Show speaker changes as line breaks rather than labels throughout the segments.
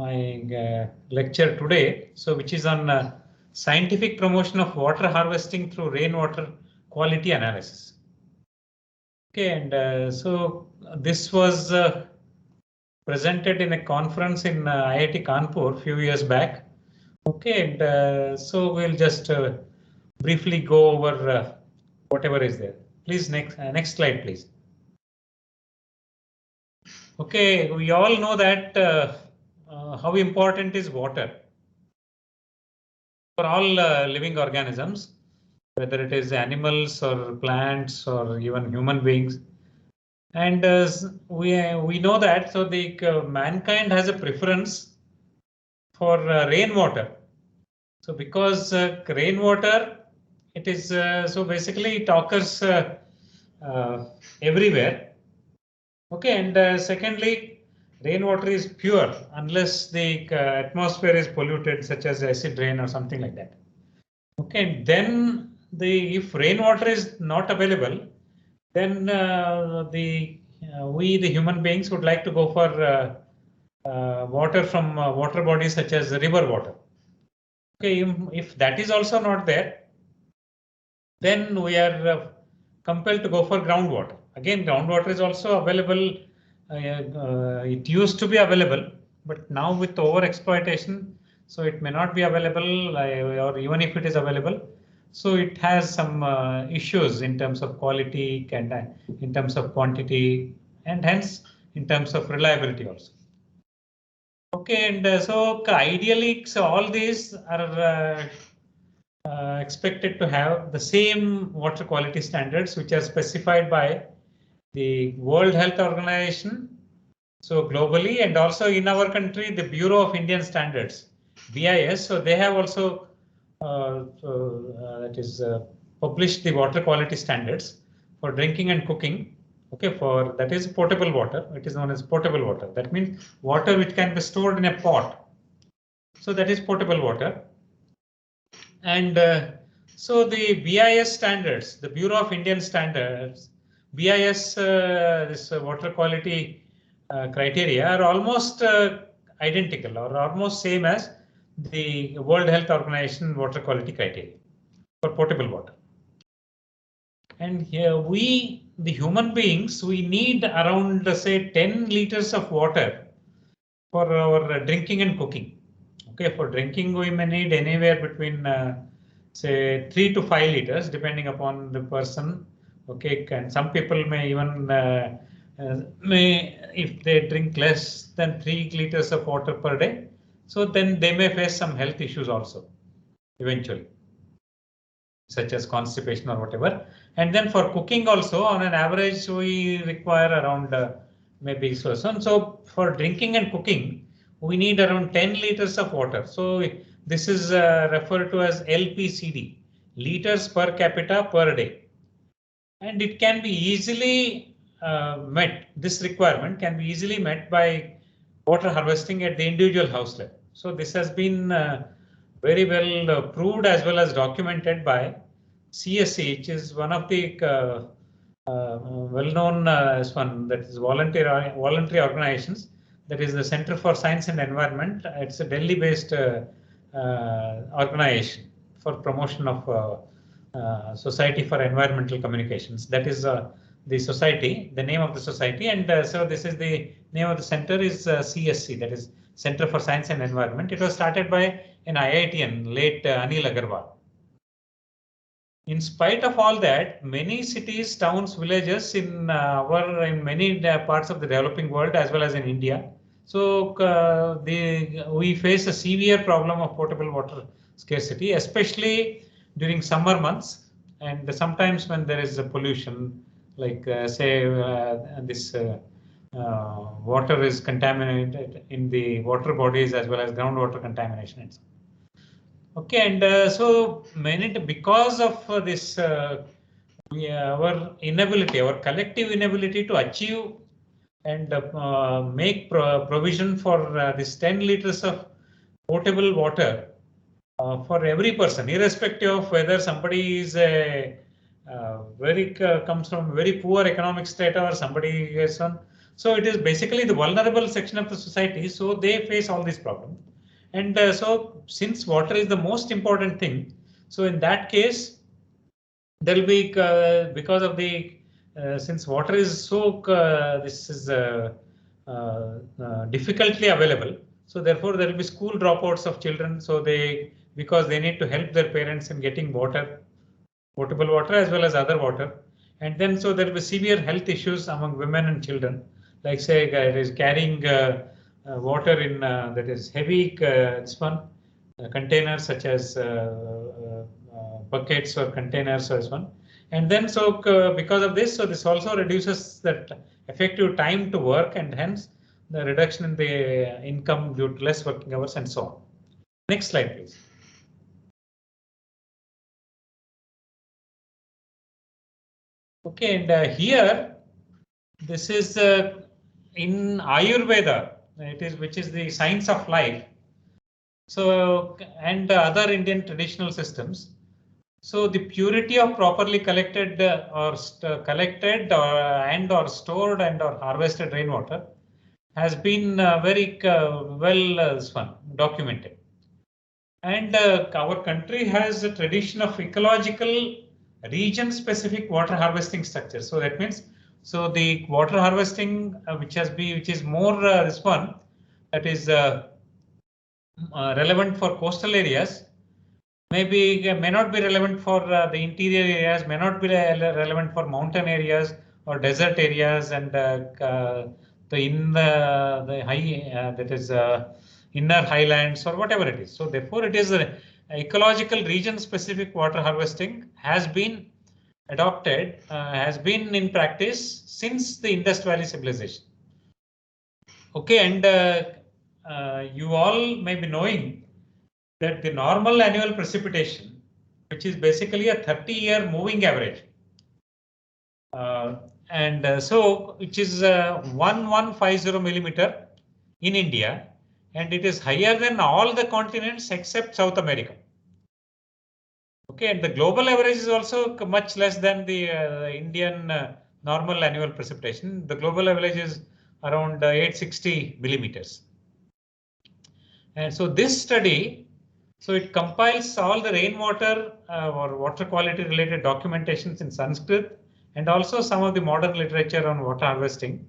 my lecture today, so which is on scientific promotion of water harvesting through rainwater quality analysis. Okay, and so this was presented in a conference in IIT Kanpur a few years back. Okay, and so we'll just briefly go over whatever is there. Please next slide, please. Okay, we all know that how important is water for all living organisms, whether it is animals or plants or even human beings. And we know that, so the mankind has a preference for rainwater. So because rainwater, it is so basically it occurs everywhere. Okay, and secondly, rainwater is pure unless the atmosphere is polluted, such as acid rain or something like that. Okay, and then if rainwater is not available, then we the human beings would like to go for water from water bodies such as river water. Okay, if that is also not there, then we are compelled to go for groundwater. Again, groundwater is also available. It used to be available, but now with over exploitation, so it may not be available, or even if it is available, so it has some issues in terms of quality and in terms of quantity, and hence in terms of reliability also. Okay, and so ideally, so all these are expected to have the same water quality standards, which are specified by the World Health Organization, so globally, and also in our country, the Bureau of Indian Standards, BIS. So they have also published the water quality standards for drinking and cooking. Okay, for that is potable water. It is known as potable water. That means water which can be stored in a pot. So that is potable water. And so the BIS standards, the Bureau of Indian Standards, BIS, this water quality criteria are almost identical or almost same as the World Health Organization water quality criteria for potable water. And here we, the human beings, we need around say 10 liters of water for our drinking and cooking. Okay, for drinking we may need anywhere between say 3 to 5 liters depending upon the person. Okay, and some people may even if they drink less than 3 liters of water per day, so then they may face some health issues also eventually, such as constipation or whatever. And then for cooking also, on an average, we require around maybe so. So for drinking and cooking, we need around 10 liters of water. So this is referred to as LPCD, liters per capita per day. And it can be easily met. This requirement can be easily met by water harvesting at the individual house level. So this has been very well proved as well as documented by CSC, which is one of the well-known one, that is voluntary organizations. That is the Center for Science and Environment. It's a Delhi-based organization for promotion of Society for Environmental Communications. That is the society, the name of the society, and so this is the name of the center is CSC, that is Center for Science and Environment. It was started by an IITian, late Anil Agarwal. In spite of all that, many cities, towns, villages in many parts of the developing world as well as in India, so we face a severe problem of potable water scarcity, especially during summer months, and sometimes when there is a pollution, like say this water is contaminated in the water bodies as well as groundwater contamination. Okay, and so because of this our inability, our collective inability to achieve and make provision for this 10 liters of potable water for every person, irrespective of whether somebody is comes from very poor economic strata or somebody is on So it is basically the vulnerable section of the society. So they face all these problems. And so since water is the most important thing, so in that case, there will be because of the since water is so this is difficultly available. So therefore there will be school dropouts of children. So because they need to help their parents in getting water, potable water as well as other water. And then so there will be severe health issues among women and children, like say it is carrying water in that is heavy containers such as buckets or containers or so on. And then so because of this, so this also reduces that effective time to work and hence the reduction in the income due to less working hours and so on. Next slide, please. Okay, and here this is in Ayurveda, which is the science of life. So and other Indian traditional systems. So the purity of properly collected or stored and or harvested rainwater has been very well documented. And our country has a tradition of ecological region-specific water harvesting structure. So that means, so the water harvesting which is more this one that is relevant for coastal areas, may not be relevant for the interior areas, may not be relevant for mountain areas or desert areas, and the high that is inner highlands or whatever it is. So therefore it is a ecological region specific water harvesting has been adopted, has been in practice since the Indus Valley civilization. Okay, and you all may be knowing that the normal annual precipitation, which is basically a 30-year moving average, so which is 1150 millimeter in India, and it is higher than all the continents except South America. Okay, and the global average is also much less than the Indian normal annual precipitation. The global average is around 860 millimeters. And so this study, so it compiles all the rainwater or water quality related documentations in Sanskrit and also some of the modern literature on water harvesting,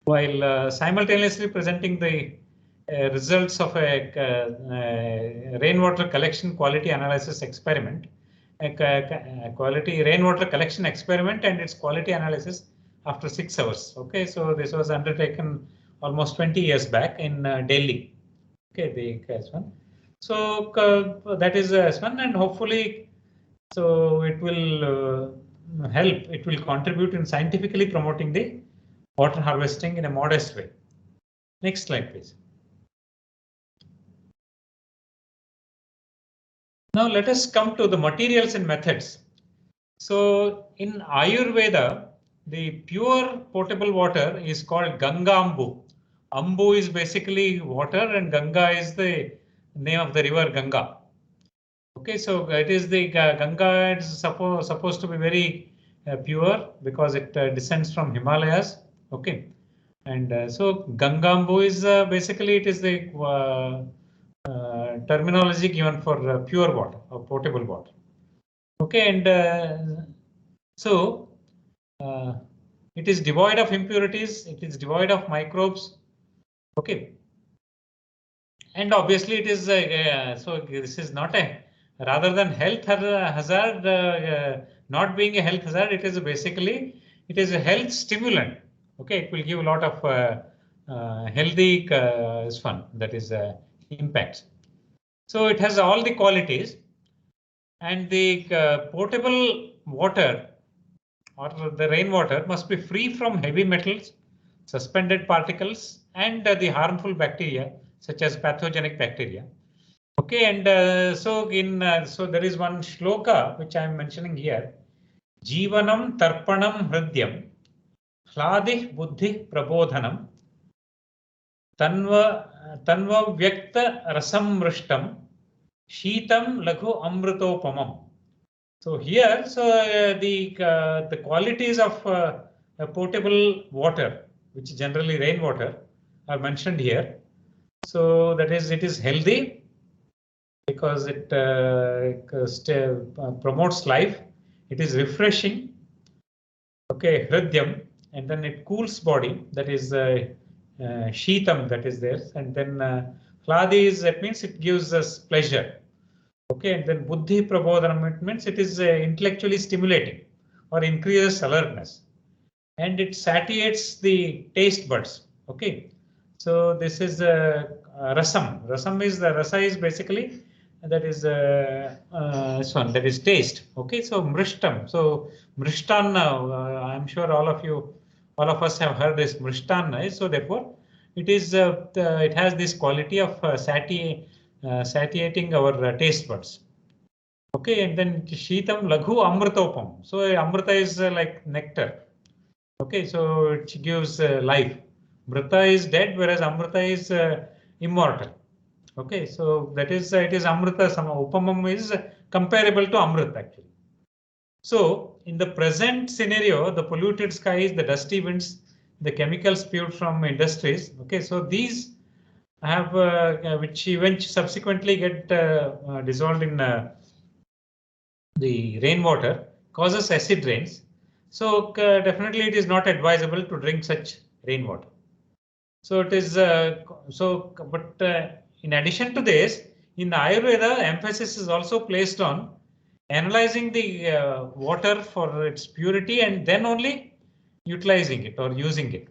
while simultaneously presenting the results of a rainwater collection quality analysis experiment, quality rainwater collection experiment and its quality analysis after 6 hours. Okay, so this was undertaken almost 20 years back in Delhi. Okay, the KS1. So that is S1, and hopefully, so it will help. It will contribute in scientifically promoting the water harvesting in a modest way. Next slide, please. Now let us come to the materials and methods. So in Ayurveda, the pure potable water is called Ganga Ambu. Ambu is basically water and Ganga is the name of the river Ganga. Okay, so it is the Ganga is supposed to be very pure because it descends from Himalayas. Okay, and so Gangambu is basically it is the terminology given for pure water or potable water. Okay, and so it is devoid of impurities. It is devoid of microbes. Okay, and obviously it is so this is not a rather than health hazard, not being a health hazard, it is basically it is a health stimulant. Okay, it will give a lot of healthy fun, that is impacts. So it has all the qualities, and the potable water or the rainwater must be free from heavy metals, suspended particles, and the harmful bacteria such as pathogenic bacteria. Okay, and so there is one shloka which I am mentioning here. Jivanam tarpanam hridyam hladih buddhi prabodhanam tanva vyakta rasam mrishtam sheetam laghu amrutopamam. So here, so the qualities of potable water which generally rainwater, are mentioned here. So that is, it is healthy because it promotes life. It is refreshing. Okay, hridyam, and then it cools body. That is sheetam, that is there, and then hladi is, that means it gives us pleasure. Okay, and then buddhi prabodhanam, it means it is intellectually stimulating or increases alertness, and it satiates the taste buds. Okay, so this is rasam. Rasam is the rasa is basically that is this one, that is taste. Okay, so mrishtam. So mrishtanna, I'm sure all of us have heard this mrishtanna. So therefore, it is it has this quality of satiating our taste buds. Okay, and then sheetam laghu amritopam. So amrita is like nectar. Okay, so it gives life. Mrita is dead, whereas amrita is immortal. Okay, so that is it is amrita. Some upamam is comparable to amrita actually. So in the present scenario, the polluted skies, the dusty winds, the chemicals spewed from industries. Okay, so these have which eventually subsequently get dissolved in the rainwater, causes acid rains. So definitely it is not advisable to drink such rainwater. So it is but in addition to this, in Ayurveda, emphasis is also placed on analyzing the water for its purity and then only utilizing it or using it.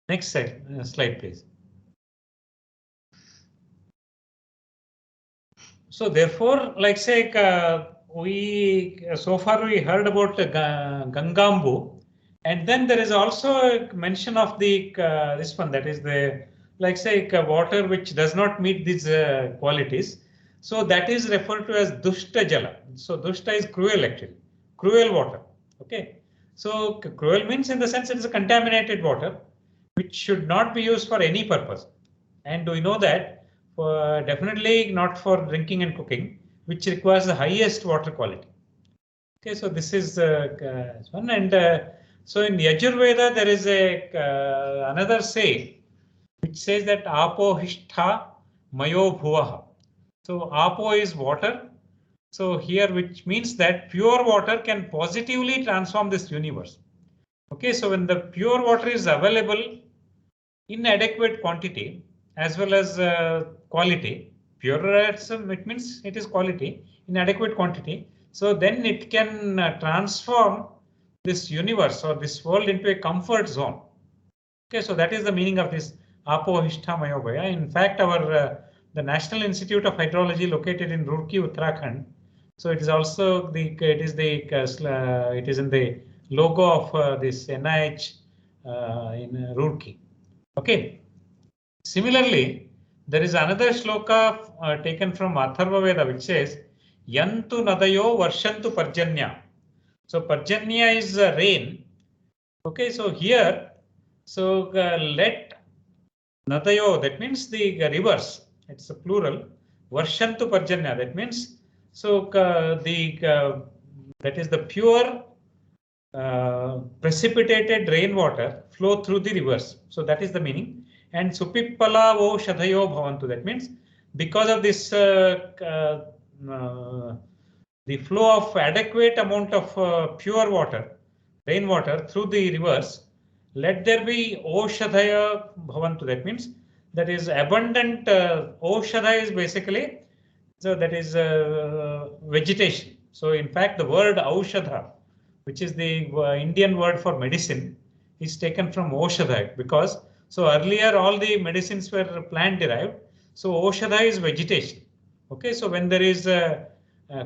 Next slide, please. So therefore, like say we so far we heard about Gangambu, and then there is also a mention of the this one, that is the like say water which does not meet these qualities. So that is referred to as dushta jala. So dushta is cruel actually, cruel water. Okay, so cruel means in the sense it is a contaminated water which should not be used for any purpose. And we know that definitely not for drinking and cooking, which requires the highest water quality. Okay, so this is one, and so in Yajurveda there is a another say which says that apo hishtha mayo bhuvaha. So apo is water. So here, which means that pure water can positively transform this universe. Okay, so when the pure water is available in adequate quantity as well as quality, pure it means it is quality in adequate quantity. So then it can transform this universe or this world into a comfort zone. Okay, so that is the meaning of this apo hishtha mayo bhuvaha. In fact, our the National Institute of Hydrology located in Roorkee, Uttarakhand. So it is also the it is in the logo of this NIH in Roorkee. Okay. Similarly, there is another shloka taken from Atharva Veda which says yantu nadayo varshantu parjanya. So parjanya is rain. Okay, so here, so let nadayo, that means the rivers, it's a plural, varshantu parjanya, that means so that is the pure precipitated rainwater flow through the rivers. So that is the meaning. And supippala vo shadhayo bhavantu, that means because of this the flow of adequate amount of pure water, rainwater through the rivers, let there be oshadhaya bhavantu, that means that is abundant. Oshadha is basically, so that is vegetation. So in fact the word aushadha, which is the Indian word for medicine, is taken from oshadha, because so earlier all the medicines were plant derived. So oshadha is vegetation. Okay, so when there is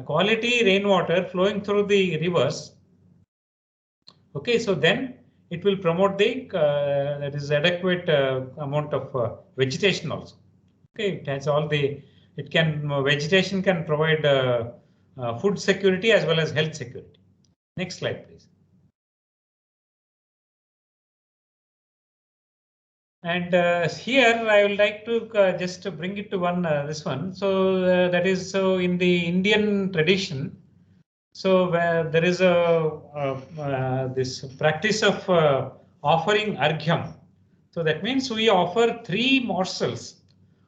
quality rainwater flowing through the rivers, okay, so then it will promote the that is adequate amount of vegetation also. Okay, it has all the, it can vegetation can provide food security as well as health security. Next slide, please. And here I would like to just to bring it to one this one. So that is, so in the Indian tradition, so there is a this practice of offering arghyam. So that means we offer 3 morsels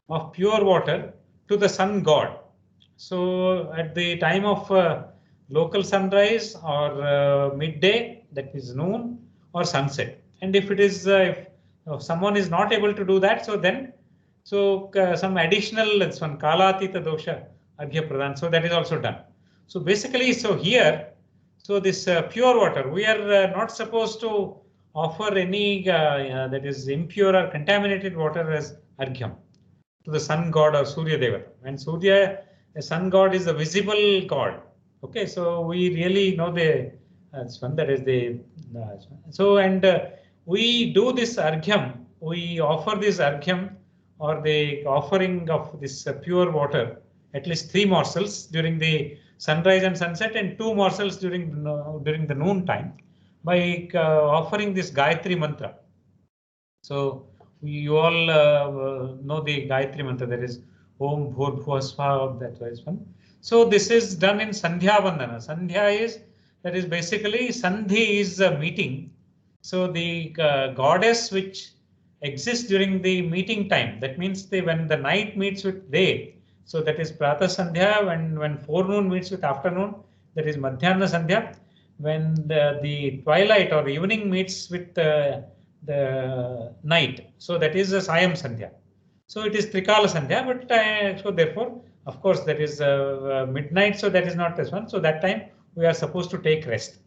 of pure water to the sun god. So at the time of local sunrise or midday, that is noon, or sunset. And if it is if someone is not able to do that, so then some additional this one kalatita dosha arghya pradhan. So that is also done. So basically, so here, so this pure water, we are not supposed to offer any that is impure or contaminated water as arghyam to the sun god or Surya Deva. And Surya, the sun god, is a visible god. Okay, so we really know the this one, that is the so, and we do this arghyam, we offer this arghyam or the offering of this pure water, at least 3 morsels during the sunrise and sunset, and 2 morsels during the noon time, by offering this Gayatri mantra. So you all know the Gayatri mantra, that is Om Bhur Bhuva Swaha, that was one. So this is done in Sandhya Vandana. Sandhya is, that is basically, Sandhi is a meeting. So the goddess which exists during the meeting time, that means when the night meets with day, so that is Prata Sandhya, when forenoon meets with afternoon, that is Madhyana Sandhya, when the twilight or evening meets with the night, so that is a Sayam Sandhya. So it is Trikala Sandhya, but so therefore, of course, that is midnight, so that is not this one. So that time we are supposed to take rest.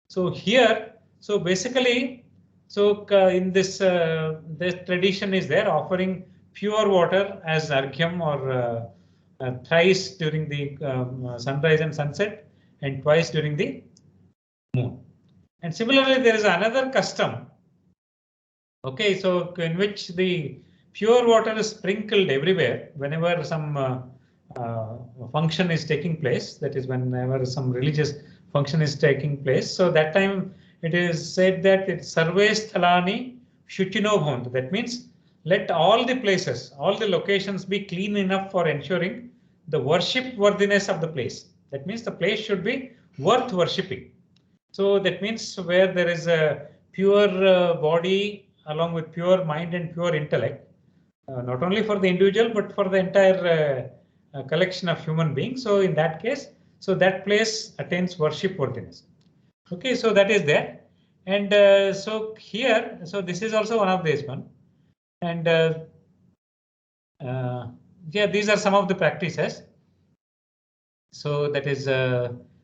So here, so basically, so in this tradition is there, offering pure water as arghyam or thrice during the sunrise and sunset, and twice during the moon. And similarly, there is another custom. Okay, so in which the pure water is sprinkled everywhere whenever some function is taking place. That is, whenever some religious function is taking place. So that time it is said that it's Sarve Sthalani Shuchino Bhavantu. That means let all the places, all the locations be clean enough for ensuring the worship worthiness of the place. That means the place should be worth worshipping. So that means where there is a pure body along with pure mind and pure intellect, not only for the individual but for the entire collection of human beings. So in that case, so that place attains worship worthiness. Okay, so that is there. And so here, so this is also one of these one. And yeah, these are some of the practices. So that is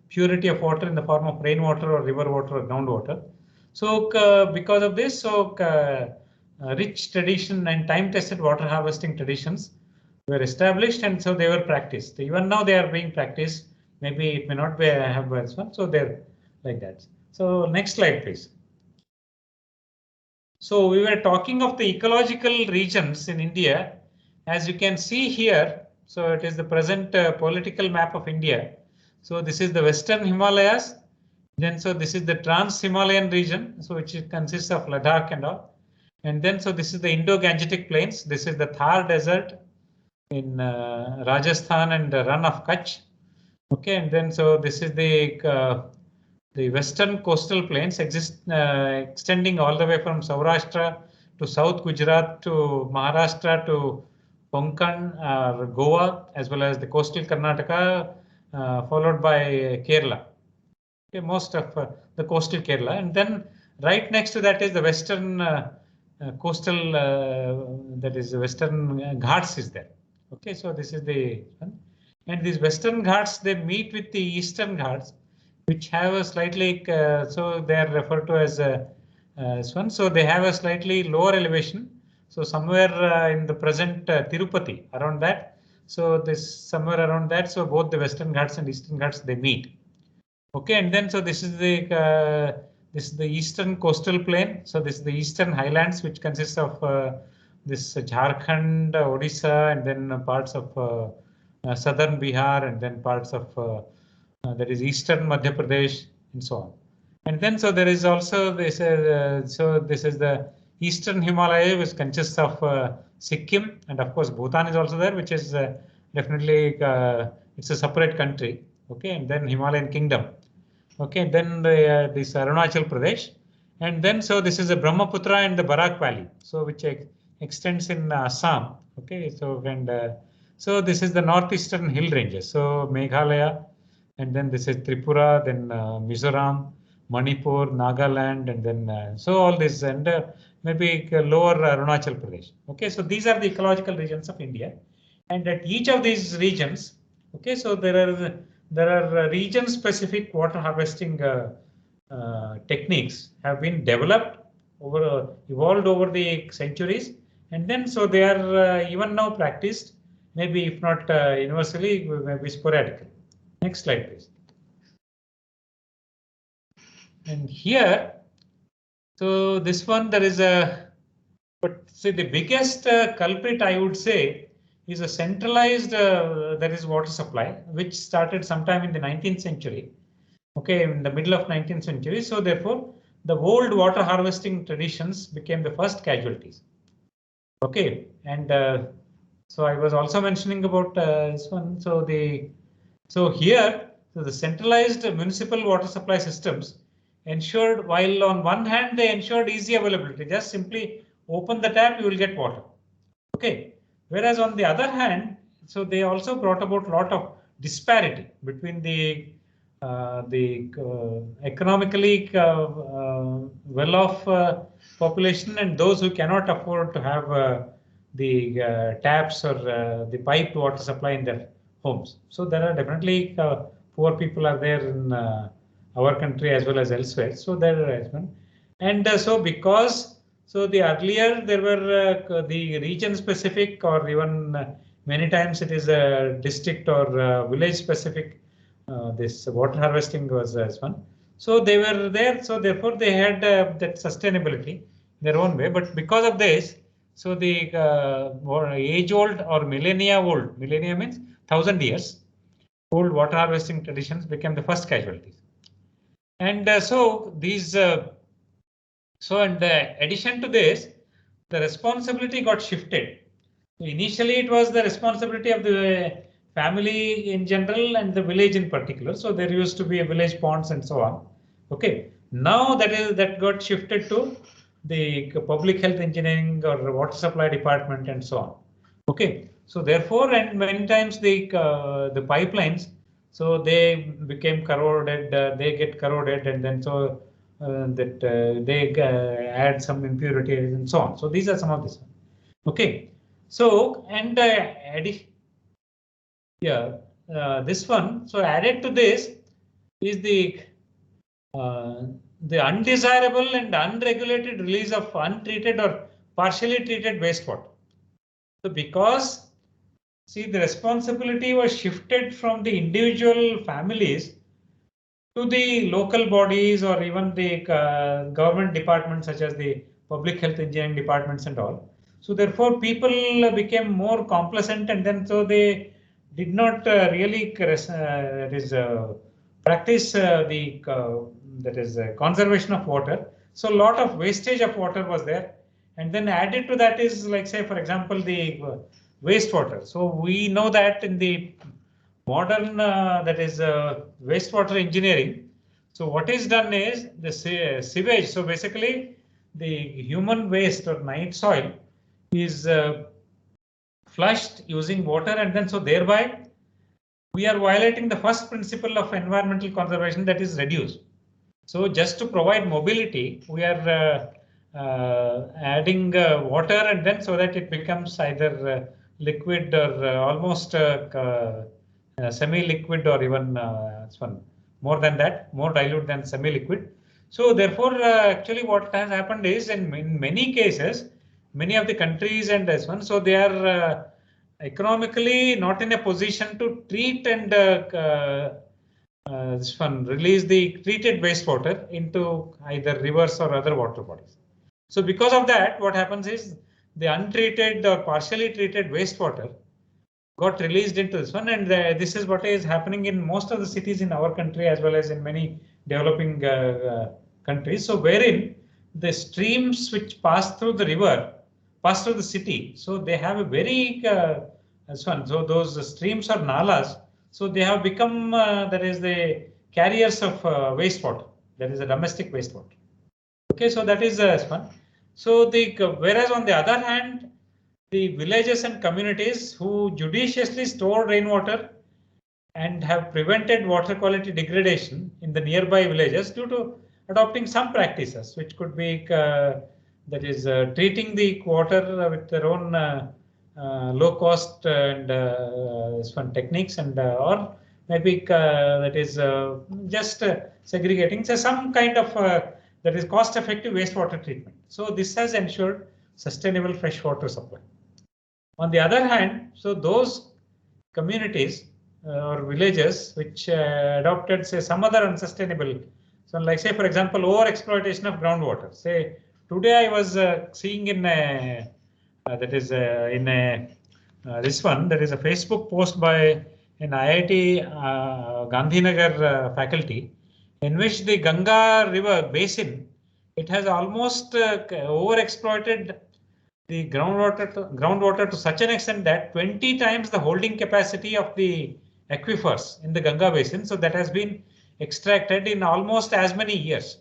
purity of water in the form of rainwater or river water or groundwater. So because of this, so rich tradition and time-tested water harvesting traditions were established, and so they were practiced. Even now they are being practiced. Maybe it may not be have this one. So they're like that. So next slide, please. So we were talking of the ecological regions in India. As you can see here, so it is the present political map of India. So this is the Western Himalayas. Then so this is the Trans-Himalayan region, so which consists of Ladakh and all. And then so this is the Indo-Gangetic Plains. This is the Thar Desert in Rajasthan and the Rann of Kutch. Okay, and then so this is the western coastal plains extending all the way from Saurashtra to South Gujarat to Maharashtra to Konkan, Goa, as well as the coastal Karnataka, followed by Kerala. Okay, most of the coastal Kerala, and then right next to that is the western coastal, that is the western Ghats is there. Okay, so this is the one. And these western Ghats, they meet with the eastern Ghats, which have a slightly, so they are referred to as one. So they have a slightly lower elevation. So somewhere in the present Tirupati, around that. So this somewhere around that. So both the western Ghats and eastern Ghats, they meet. Okay, and then so this is the eastern coastal plain. So this is the eastern highlands, which consists of this Jharkhand, Odisha, and then parts of southern Bihar, and then parts of that is eastern Madhya Pradesh, and so on. And then so there is also this. So this is the eastern Himalaya, which consists of Sikkim, and of course Bhutan is also there, which is definitely it's a separate country. Okay, and then Himalayan Kingdom. Okay, then this Arunachal Pradesh, And then so this is the Brahmaputra and the Barak Valley, so which extends in Assam. Okay, so and so this is the northeastern hill ranges. So Meghalaya, and then this is Tripura, then Mizoram, Manipur, Nagaland, and then so all this, and maybe lower Arunachal Pradesh. Okay, so these are the ecological regions of India, and at each of these regions, okay, so there are region-specific water harvesting techniques have been developed evolved over the centuries, and then so they are even now practiced, maybe if not universally, maybe sporadically. Next slide, please. And here, so this one there is but see the biggest culprit I would say is a centralized that is water supply, which started sometime in the 19th century. Okay, in the middle of 19th century. So therefore, the old water harvesting traditions became the first casualties. Okay, and so I was also mentioning about this one. So here, so the centralized municipal water supply systems ensured, while on one hand they ensured easy availability, just simply open the tap, you will get water. Okay, whereas on the other hand, so they also brought about a lot of disparity between the economically well-off population and those who cannot afford to have the taps or the piped water supply in their homes. So there are definitely poor people are there in our country as well as elsewhere. So there is one, and so because so the earlier there were the region specific or even many times it is a district or village specific. This water harvesting was as one. So they were there. So therefore they had that sustainability their own way. But because of this, so the age old or millennia old, millennia means 1,000 years old water harvesting traditions became the first casualties. And so these so in addition to this, the responsibility got shifted. Initially, it was the responsibility of the family in general and the village in particular. So there used to be a village ponds and so on. Okay. Now that got shifted to the public health engineering or water supply department and so on. Okay. So therefore, and many times the pipelines, so they became corroded, they get corroded, and then so they add some impurities and so on. So these are some of this. Okay. So and yeah, this one. So added to this is the undesirable and unregulated release of untreated or partially treated wastewater. So because see the responsibility was shifted from the individual families to the local bodies or even the government departments such as the public health engineering departments and all. So therefore people became more complacent, and then so they did not really practice that is conservation of water. So a lot of wastage of water was there, and then added to that is like say for example the wastewater. So we know that in the modern that is wastewater engineering. So what is done is the sewage. So basically the human waste or night soil is flushed using water, and then so thereby we are violating the first principle of environmental conservation, that is reduce. So just to provide mobility, we are adding water, and then so that it becomes either liquid or almost semi-liquid or even more than that, more dilute than semi-liquid. So therefore, actually what has happened is in many cases, many of the countries and this one, so they are economically not in a position to treat and release the treated wastewater into either rivers or other water bodies. So because of that, what happens is the untreated or partially treated wastewater got released into this one, and this is what is happening in most of the cities in our country as well as in many developing countries. So wherein the streams which pass through the river pass through the city, so they have a very so those streams or nalas, so they have become that is the carriers of wastewater, that is a domestic wastewater. Okay, so that is one. So whereas on the other hand, the villages and communities who judiciously store rainwater and have prevented water quality degradation in the nearby villages due to adopting some practices, which could be that is treating the water with their own low cost and fun techniques, and or maybe that is just segregating, so some kind of that is cost effective wastewater treatment. So this has ensured sustainable fresh water supply. On the other hand, so those communities or villages which adopted, say, some other unsustainable, so like say for example over exploitation of groundwater. Say today I was seeing in a that is in a this one, there is a Facebook post by an IIT Gandhinagar faculty, in which the Ganga river basin, it has almost overexploited the groundwater to such an extent that 20 times the holding capacity of the aquifers in the Ganga basin. So that has been extracted in almost as many years.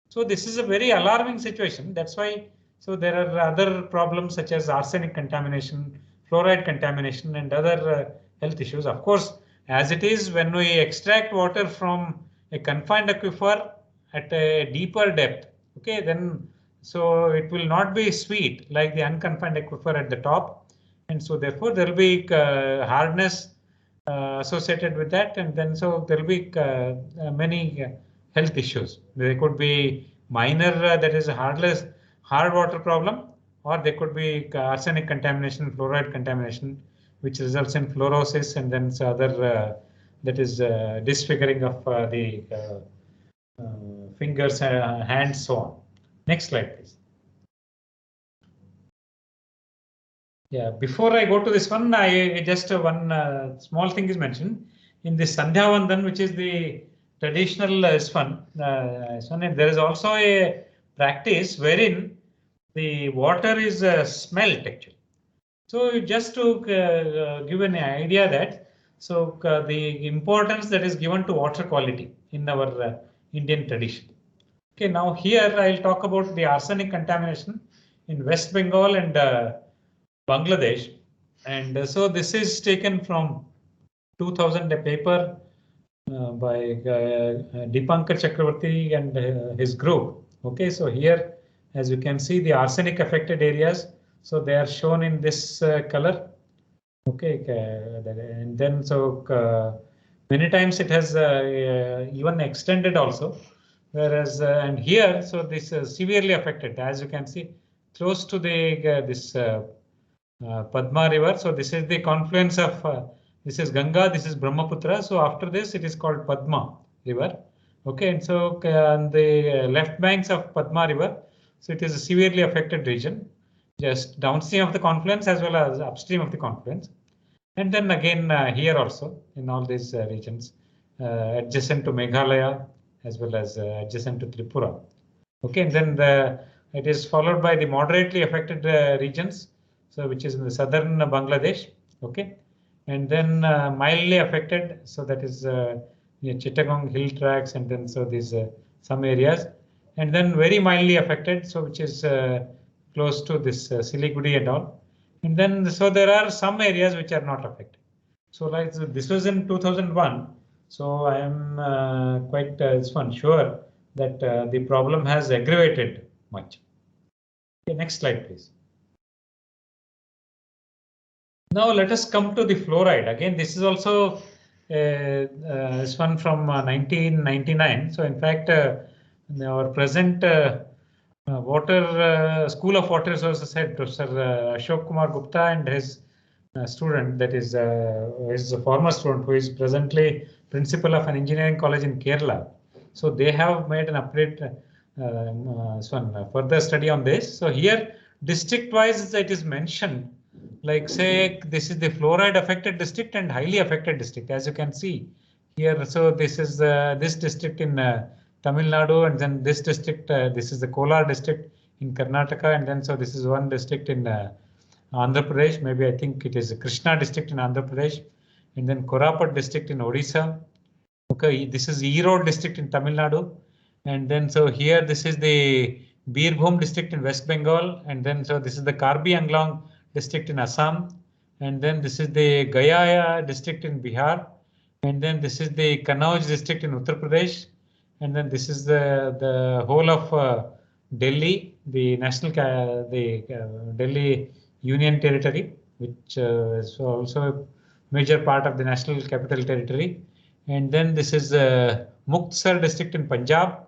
So this is a very alarming situation. That's why. So there are other problems such as arsenic contamination, fluoride contamination, and other health issues. Of course, as it is, when we extract water from a confined aquifer at a deeper depth, okay, then so it will not be sweet like the unconfined aquifer at the top, and so therefore there will be hardness associated with that, and then so there will be many health issues. There could be minor that is a hard water problem, or there could be arsenic contamination, fluoride contamination, which results in fluorosis, and then other that is disfiguring of the fingers, hands, so on. Next slide, please. Yeah, before I go to this one, I just one small thing is mentioned in the Sandhya Vandan, which is the traditional Swan. There is also a practice wherein the water is smelt actually. So just to give an idea that so the importance that is given to water quality in our Indian tradition. Okay, now here I'll talk about the arsenic contamination in West Bengal and Bangladesh, and so this is taken from 2000, a paper by Dipankar Chakravarti and his group. Okay, so here, as you can see, the arsenic affected areas, so they are shown in this color. Okay, and then so many times it has even extended also, whereas and here, so this is severely affected, as you can see, close to the this Padma river. So this is the confluence of this is Ganga, this is Brahmaputra. So after this, it is called Padma river. Okay, and so on the left banks of Padma river, so it is a severely affected region, just downstream of the confluence as well as upstream of the confluence. And then again here also in all these regions adjacent to Meghalaya as well as adjacent to Tripura. Okay, and then it is followed by the moderately affected regions, so which is in the southern Bangladesh. Okay, and then mildly affected, so that is near Chittagong hill tracts, and then so these some areas, and then very mildly affected, so which is close to this Siliguri and all, and then so there are some areas which are not affected. So like this was in 2001, so I am quite sure that the problem has aggravated much. Okay, next slide, please. Now let us come to the fluoride. Again, this is also this one from 1999. So in fact, our present School of Water Resources head, Professor Ashok Kumar Gupta, and his student, that is a former student who is presently principal of an engineering college in Kerala. So they have made an update, further study on this. So here, district-wise, it is mentioned. Like say this is the fluoride affected district and highly affected district, as you can see here. So this is this district in Tamil Nadu, and then this district, this is the Kolar district in Karnataka, and then so this is one district in Andhra Pradesh. Maybe I think it is Krishna district in Andhra Pradesh, and then Koraput district in Odisha. Okay, this is Erode district in Tamil Nadu, And then so here this is the Birbhum district in West Bengal, and then so this is the Karbi Anglong district in Assam, and then this is the Gaya district in Bihar, and then this is the Kannauj district in Uttar Pradesh, and then this is the whole of Delhi, the Delhi Union Territory, which is also a major part of the National Capital Territory, and then this is Muktsar district in Punjab.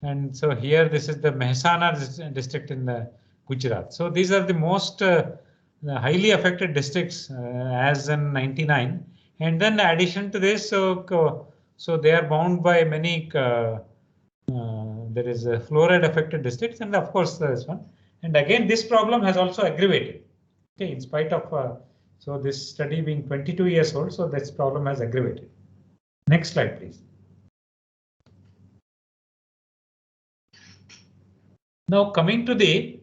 And so here this is the Mehsana district in the Gujarat. So these are the most the highly affected districts as in 99. And then in addition to this, so they are bound by many there is a fluoride affected districts, and of course this one. And again, this problem has also aggravated. Okay, in spite of so this study being 22 years old, so this problem has aggravated. Next slide, please. Now coming to the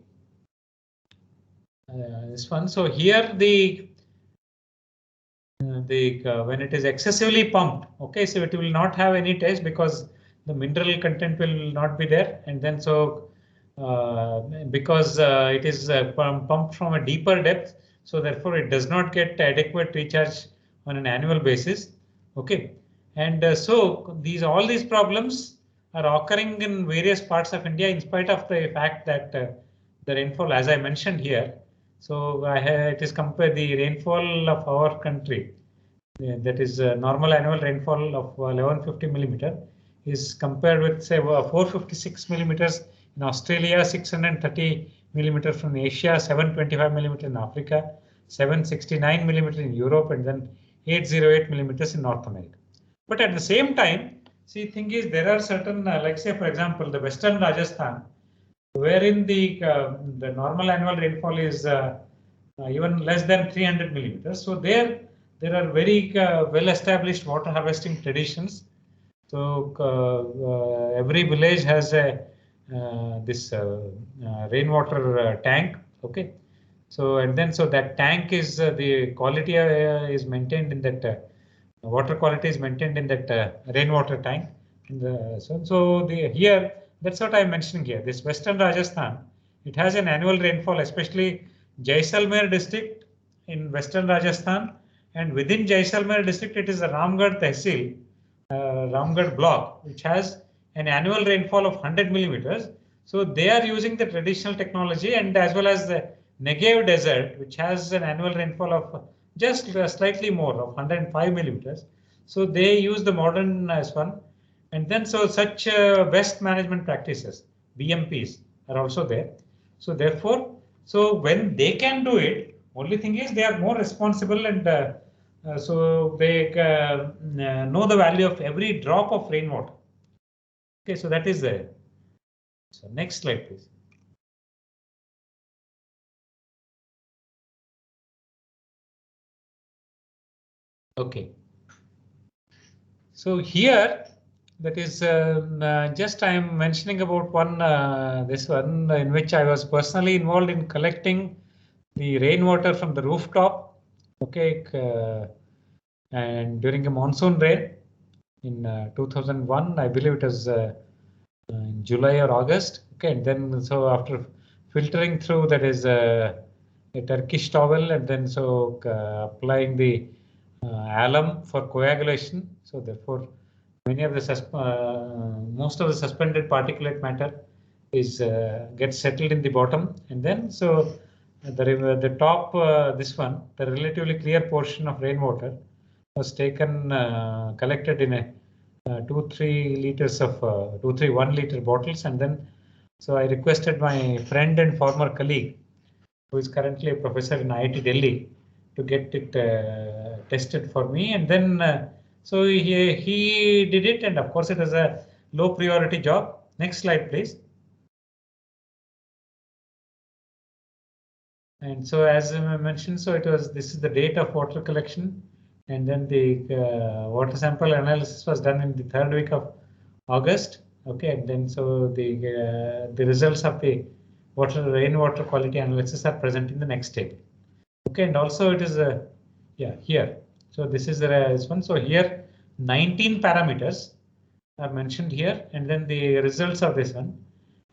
this one, so here the when it is excessively pumped, okay, so it will not have any taste because the mineral content will not be there, and then so because it is pumped from a deeper depth, so therefore it does not get adequate recharge on an annual basis. Okay, and so all these problems are occurring in various parts of India in spite of the fact that the rainfall, as I mentioned here, so it is compared the rainfall of our country, that is normal annual rainfall of 1150 millimeter is compared with say 456 millimeters in Australia, 630 millimeter from Asia, 725 millimeter in Africa, 769 millimeter in Europe, and then 808 millimeters in North America. But at the same time, see, thing is there are certain like say for example the Western Rajasthan, wherein the normal annual rainfall is even less than 300 millimeters. So there are very well established water harvesting traditions. So every village has a this rainwater tank. Okay, so and then so that tank is the quality is maintained in that water quality is maintained in that rainwater tank. So here that's what I'm mentioning here. This Western Rajasthan, it has an annual rainfall, especially Jaisalmer district in Western Rajasthan, and within Jaisalmer district it is a Ramgarh Tehsil, Ramgarh block, which has an annual rainfall of 100 millimeters. So they are using the traditional technology, and as well as the Negev desert, which has an annual rainfall of just slightly more of 105 millimeters. So they use the modern one, and then so such best management practices, BMPs, are also there. So therefore, so when they can do it, only thing is they are more responsible, and so they know the value of every drop of rainwater. Okay, so that is there. So next slide, please. Okay. So here, that is just I am mentioning about one this one in which I was personally involved in collecting the rainwater from the rooftop. Okay, and during a monsoon rain in 2001, I believe it was in July or August. Okay, and then so after filtering through, that is a Turkish towel, and then so applying the alum for coagulation. So therefore, many of the most of the suspended particulate matter is gets settled in the bottom, and then so the top this one, the relatively clear portion of rainwater was taken collected in a 2-3 liters of 2-3 1-liter bottles, and then so I requested my friend and former colleague, who is currently a professor in IIT Delhi, to get it tested for me, and then so he did it, and of course it was a low priority job. Next slide, please. And so as I mentioned, so this is the date of water collection, and then the water sample analysis was done in the 3rd week of August. Okay, and then so the results of the rainwater quality analysis are present in the next table. Okay, and also it is here. So this is this one. So here 19 parameters. are mentioned here, and then the results of this one,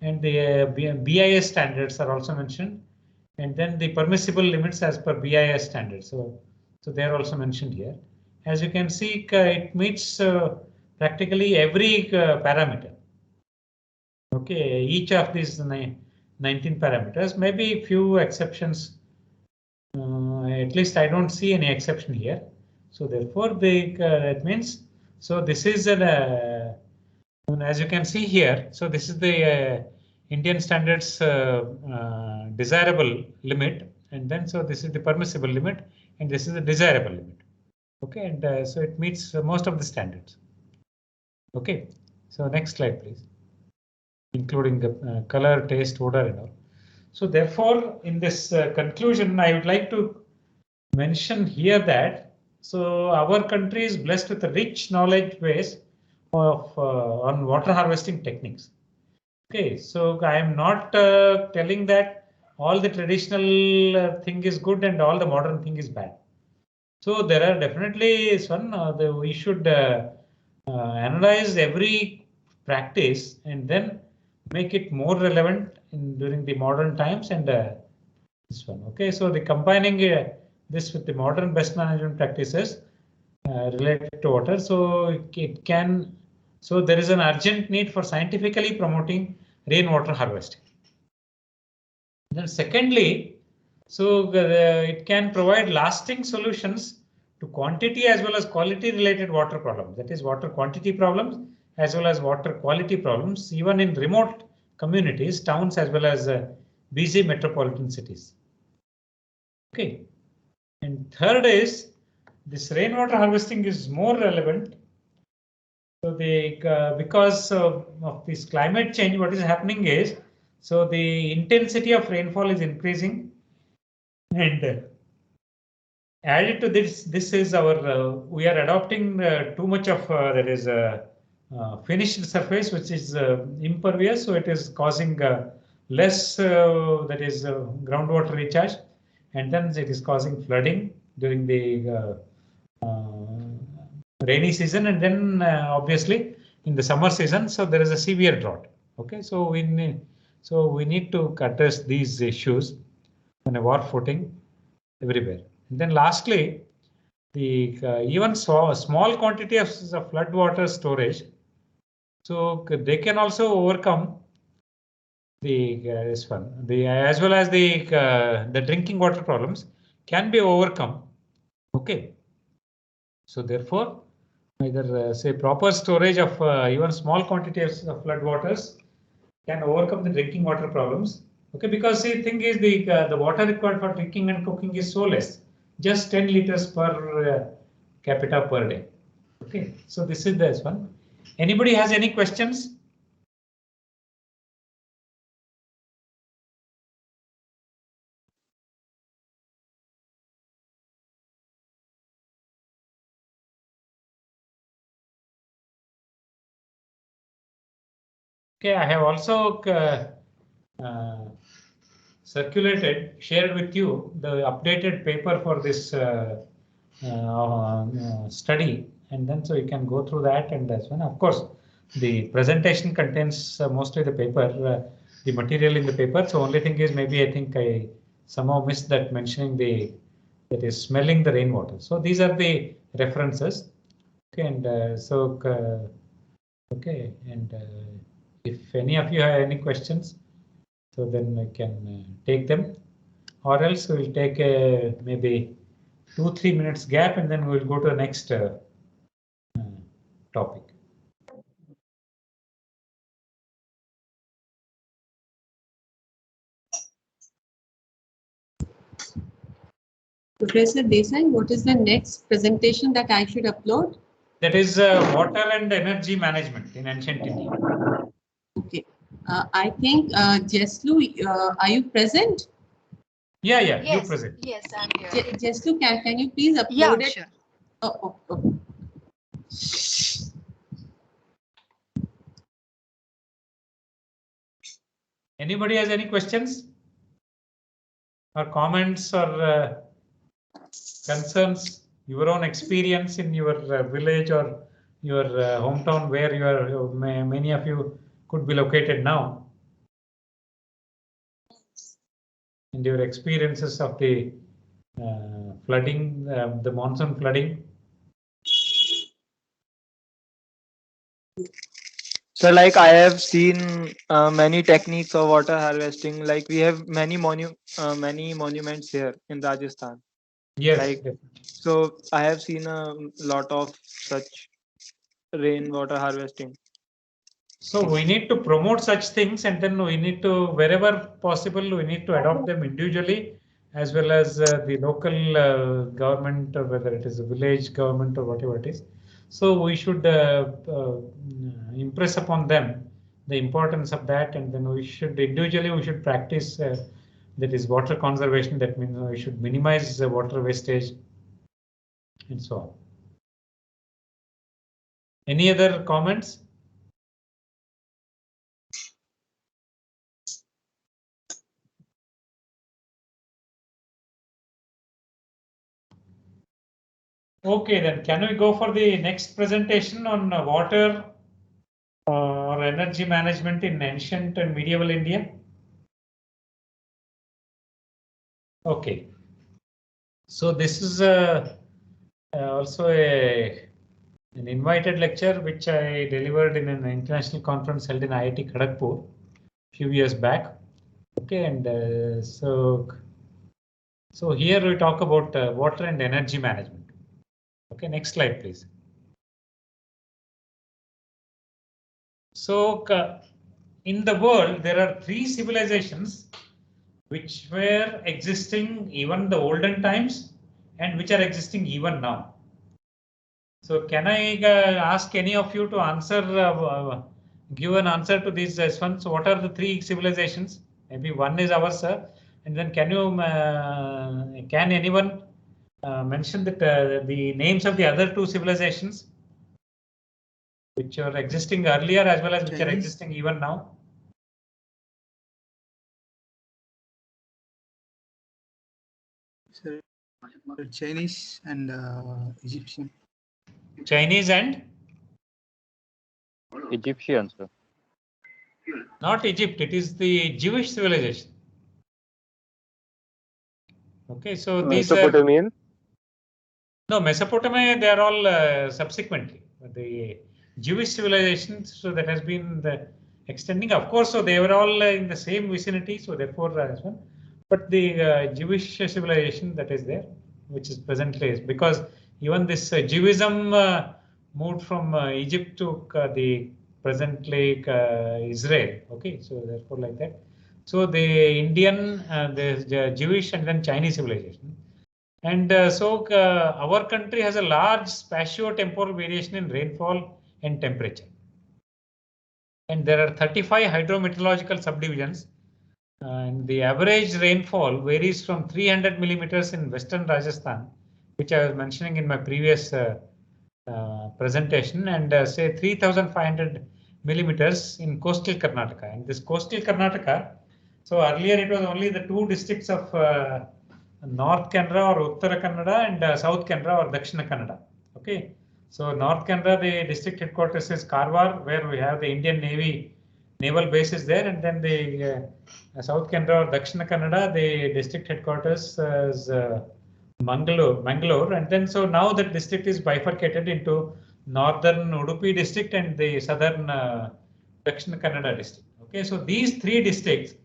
and the BIS standards are also mentioned, and then the permissible limits as per BIS standards. So they are also mentioned here. As you can see, it meets practically every parameter. Okay, each of these 19 parameters, maybe few exceptions. At least I don't see any exception here. So therefore, it means, so this is an as you can see here. So this is the Indian standards desirable limit, and then so this is the permissible limit, and this is the desirable limit. Okay, and so it meets most of the standards. Okay, so next slide, please. Including the color, taste, odor, and all. So therefore, in this conclusion, I would like to mention here that so our country is blessed with a rich knowledge base of on water harvesting techniques. Okay, so I am not telling that all the traditional thing is good and all the modern thing is bad. So there are definitely some we should analyze every practice and then make it more relevant during the modern times, and this one. Okay, so the combining this with the modern best management practices related to water, so it can. So there is an urgent need for scientifically promoting rainwater harvesting. Then secondly, so it can provide lasting solutions to quantity as well as quality related water problems. That is water quantity problems as well as water quality problems, even in remote communities, towns, as well as busy metropolitan cities. Okay. And third is this rainwater harvesting is more relevant. So because of this climate change, what is happening is, so the intensity of rainfall is increasing, and added to this is our we are adopting too much of that is finished surface, which is impervious, so it is causing less that is groundwater recharge, and then it is causing flooding during the rainy season, and then obviously in the summer season, so there is a severe drought. Okay, so we need to address these issues on a war footing everywhere. And then lastly, the even small quantity of flood water storage, so they can also overcome the this one, the as well as the drinking water problems can be overcome. Okay, so therefore, either say proper storage of even small quantities of flood waters can overcome the drinking water problems. Okay, because the thing is the water required for drinking and cooking is so less, just 10 liters per capita per day. Okay, so this is this one. Anybody has any questions? Okay, I have also shared with you the updated paper for this study, and then so you can go through that, and that's one. Of course, the presentation contains mostly the paper, the material in the paper. So only thing is maybe I think I somehow missed that mentioning that is smelling the rainwater. So these are the references. Okay, and okay, and if any of you have any questions, so then I can take them, or else we will take a maybe 2-3 minutes gap, and then we'll go to the next topic.
Professor Desai, what is the next presentation that I should upload?
That is water and energy management in ancient India.
Okay. I think Jeslu, are you present?
Yeah,
Yes,
you present.
yes, I'm here.
Jeslu, can you please upload
Yeah,
it?
sure.
Oh.
Anybody has any questions or comments or concerns, your own experience in your village or your hometown where many of you could be located now, and your experiences of the flooding, the monsoon flooding.
So like I have seen many techniques of water harvesting. Like we have many monuments here in Rajasthan.
Yes.
Like,
Definitely.
so I have seen a lot of such rainwater harvesting.
So we need to promote such things, and then we need to, wherever possible, we need to adopt them individually, as well as the local government, or whether it is a village government or whatever it is. So we should impress upon them the importance of that, and then we should individually practice that is water conservation. That means we should minimize the water wastage and so on. Any other comments? Okay, then can we go for the next presentation on water or energy management in ancient and medieval India? Okay. So this is also an invited lecture which I delivered in an international conference held in IIT Kharagpur a few years back. Okay, and so here we talk about water and energy management. Okay, next slide, please. So in the world, there are 3 civilizations which were existing even the olden times and which are existing even now. So can I ask any of you to answer, give an answer to these ones? So what are the 3 civilizations? Maybe one is ours, sir. And then can you, can anyone mention that the names of the other 2 civilizations which are existing earlier as well as which are existing even now?
Sir, Chinese and Egyptian.
Chinese and?
Egyptian, sir.
Not Egypt, it is the Jewish civilization. Okay, so these are.
Mesopotamian?
No, Mesopotamia, they are all subsequently. The Jewish civilization, so that has been the extending, of course, so they were all in the same vicinity, so therefore as well. But the Jewish civilization that is there, which is presently, is because even this Jewism moved from Egypt to the presently Israel. Okay, so therefore like that. So the Indian, the Jewish, and then Chinese civilization. And so our country has a large spatio-temporal variation in rainfall and temperature. And there are 35 hydrometeorological subdivisions. And the average rainfall varies from 300 millimeters in western Rajasthan, which I was mentioning in my previous presentation, and say 3,500 millimeters in coastal Karnataka. And this coastal Karnataka, so earlier it was only the 2 districts of North Kannada or Uttara Kannada and South Kannada or Dakshina Kannada. Okay, so North Kannada, the district headquarters is Karwar, where we have the Indian Navy naval base is there, and then the South Kannada or Dakshina Kannada, the district headquarters is Mangalore, and then so now that district is bifurcated into northern Udupi district and the southern Dakshina Kannada district. Okay, so these 3 districts,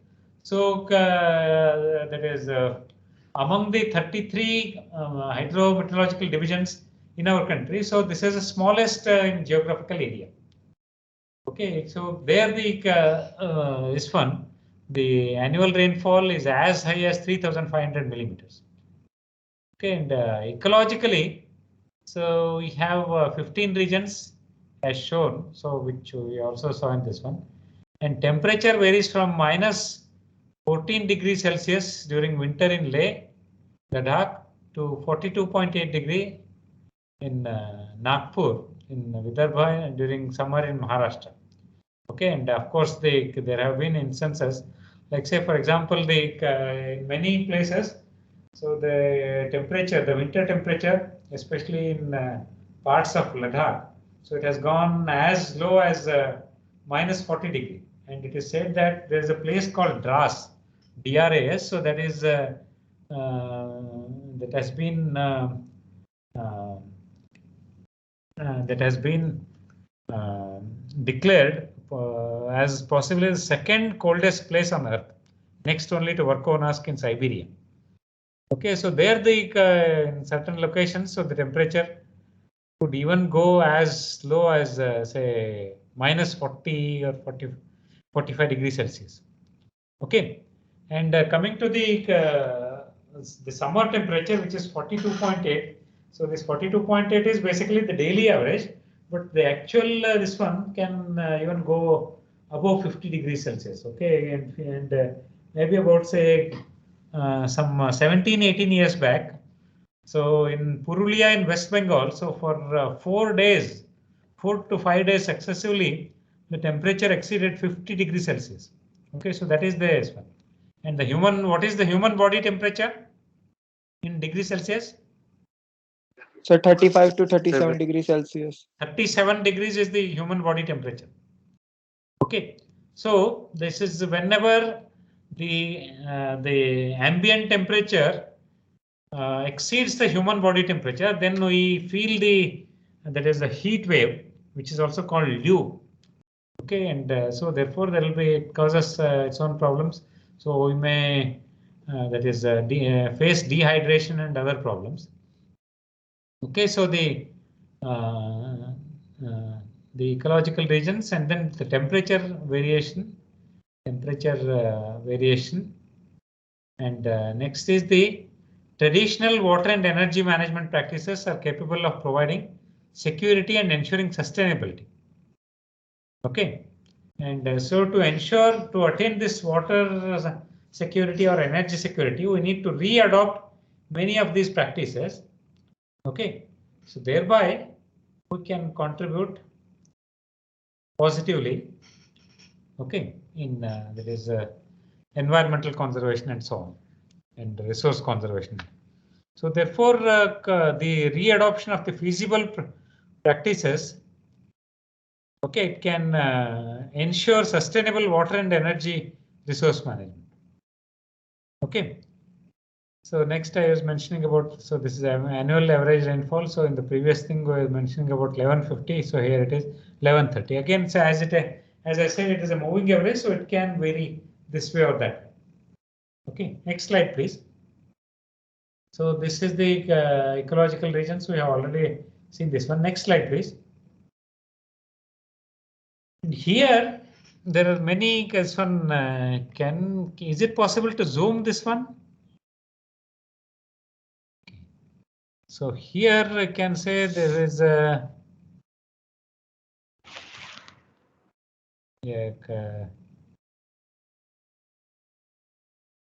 so that is among the 33 hydrometeorological divisions in our country. So this is the smallest in geographical area. Okay, so there the this one, the annual rainfall is as high as 3,500 millimeters. Okay, and ecologically, so we have 15 regions as shown, so which we also saw in this one. And temperature varies from minus 14 degrees Celsius during winter in Leh, Ladakh, to 42.8 degree in Nagpur in Vidarbha during summer in Maharashtra. Okay, and of course there have been instances, like say for example, in many places, so the temperature, the winter temperature, especially in parts of Ladakh, So it has gone as low as -40°, and it is said that there is a place called DRAS, DRAS. So that is that has been declared as possibly the second coldest place on Earth, next only to Verkhovnask in Siberia. Okay, so there in certain locations, so the temperature could even go as low as say -40 or 45 degrees Celsius. Okay, and coming to the summer temperature, which is 42.8. So this 42.8 is basically the daily average, but the actual this one can even go above 50 degrees Celsius. Okay, and maybe about say some 17, 18 years back. So in Purulia in West Bengal, so for 4 to 5 days successively, the temperature exceeded 50 degrees Celsius. Okay, so that is the one. And the what is the human body temperature in degrees Celsius?
So 35 to 37 degrees Celsius.
37 degrees is the human body temperature. Okay, so this is whenever the ambient temperature exceeds the human body temperature, then we feel that is the heat wave, which is also called dew. Okay, and so therefore there will be, it causes its own problems. So we may face dehydration and other problems. Okay, so the ecological regions, and then the temperature variation, and next is the traditional water and energy management practices are capable of providing security and ensuring sustainability. Okay, and so to attain this water security or energy security, we need to re-adopt many of these practices. Okay, so thereby we can contribute positively. Okay, in that is environmental conservation and so on, and resource conservation. So therefore, the re-adoption of the feasible practices, okay, it can ensure sustainable water and energy resource management. Okay. So next I was mentioning about, so this is annual average rainfall. So in the previous thing we were mentioning about 1150. So here it is 1130. Again, so as I said, it is a moving average, so it can vary this way or that way. Okay, next slide, please. So this is the ecological regions. We have already seen this one. Next slide, please. And here there are many. This one is it possible to zoom this one? So here I can say there is a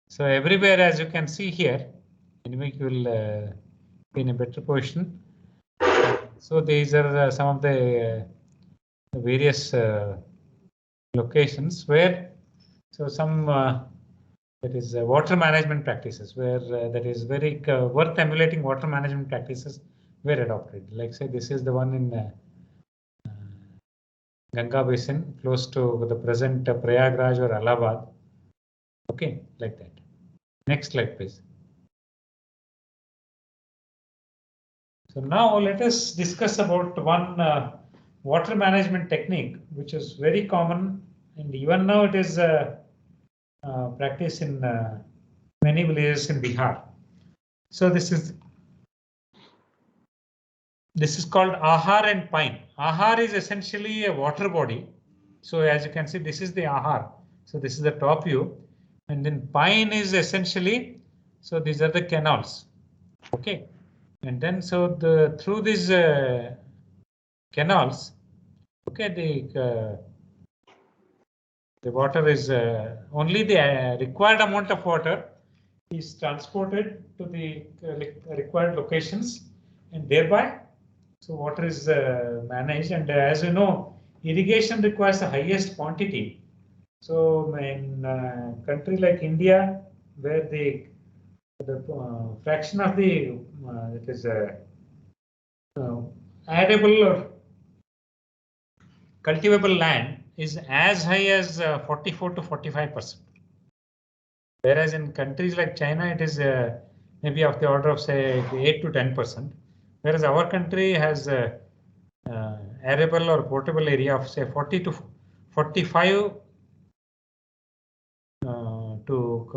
so everywhere, as you can see here, anyway, you will be in a better position. So these are some of the various locations where, so some that is water management practices where that is very worth emulating water management practices were adopted. Like say this is the one in Ganga Basin, close to the present Prayagraj or Allahabad. Okay, like that. Next slide, please. So now let us discuss about one water management technique, which is very common, and even now it is practiced in many villages in Bihar. So this is called Ahar and Pine. Ahar is essentially a water body. So as you can see, this is the Ahar. So this is the top view, and then Pine is essentially, so these are the canals. Okay, and then so through these canals, okay, the water is only the required amount of water is transported to the required locations, and thereby so water is managed. And as you know, irrigation requires the highest quantity. So in country like India, where the fraction of the it is arable or cultivable land is as high as 44 to 45%. Whereas in countries like China, it is maybe of the order of say 8 to 10%. Whereas our country has arable or portable area of say 40 to 45 to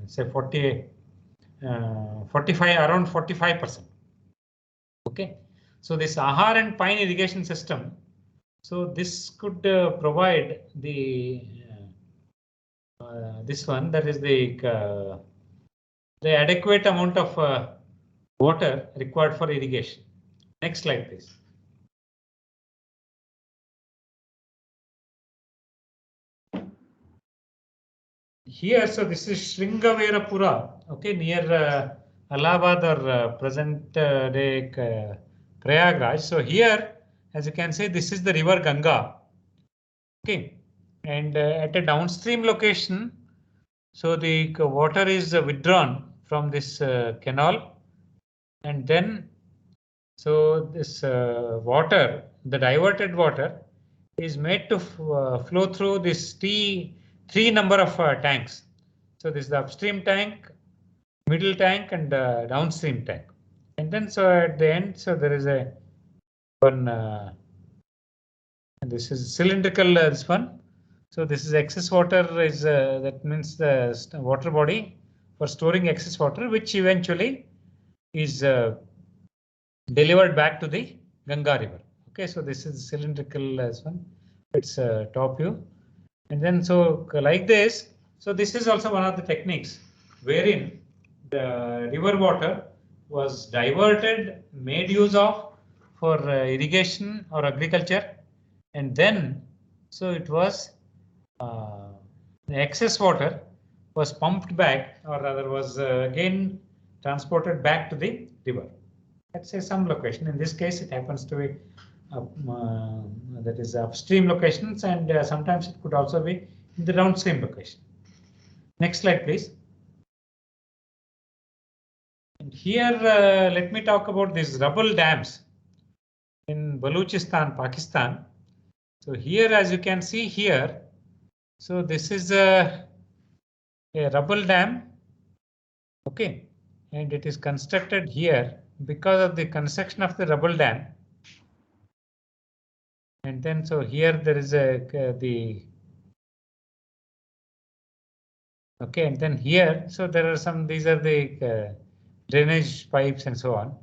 say 45 around 45%. Okay, so this Ahar and Pine irrigation system, so this could provide the this one, that is the adequate amount of water required for irrigation. Next slide, please. Here, so this is Shringaverapura, okay, near Allahabad or present day Prayagraj. So here, as you can see, this is the river Ganga. Okay, and at a downstream location, so the water is withdrawn from this canal, and then so this water, the diverted water, is made to flow through this three number of tanks. So this is the upstream tank, middle tank, and downstream tank. And then so at the end, so there is a one. This is cylindrical. This one. So this is excess water is that means the water body for storing excess water, which eventually is delivered back to the Ganga river. Okay, so this is cylindrical as one. It's top view, and then so like this. So this is also one of the techniques wherein the river water was diverted, made use of for irrigation or agriculture, and then so it was the excess water was pumped back, or rather was again transported back to the river. Let's say some location. In this case, it happens to be that is upstream locations, and sometimes it could also be in the downstream location. Next slide, please. And here, let me talk about these rubble dams in Balochistan, Pakistan. So here, as you can see here, so this is a rubble dam. Okay, and it is constructed here because of the construction of the rubble dam. And then so here there is the okay, and then here so there are some, these are the drainage pipes and so on.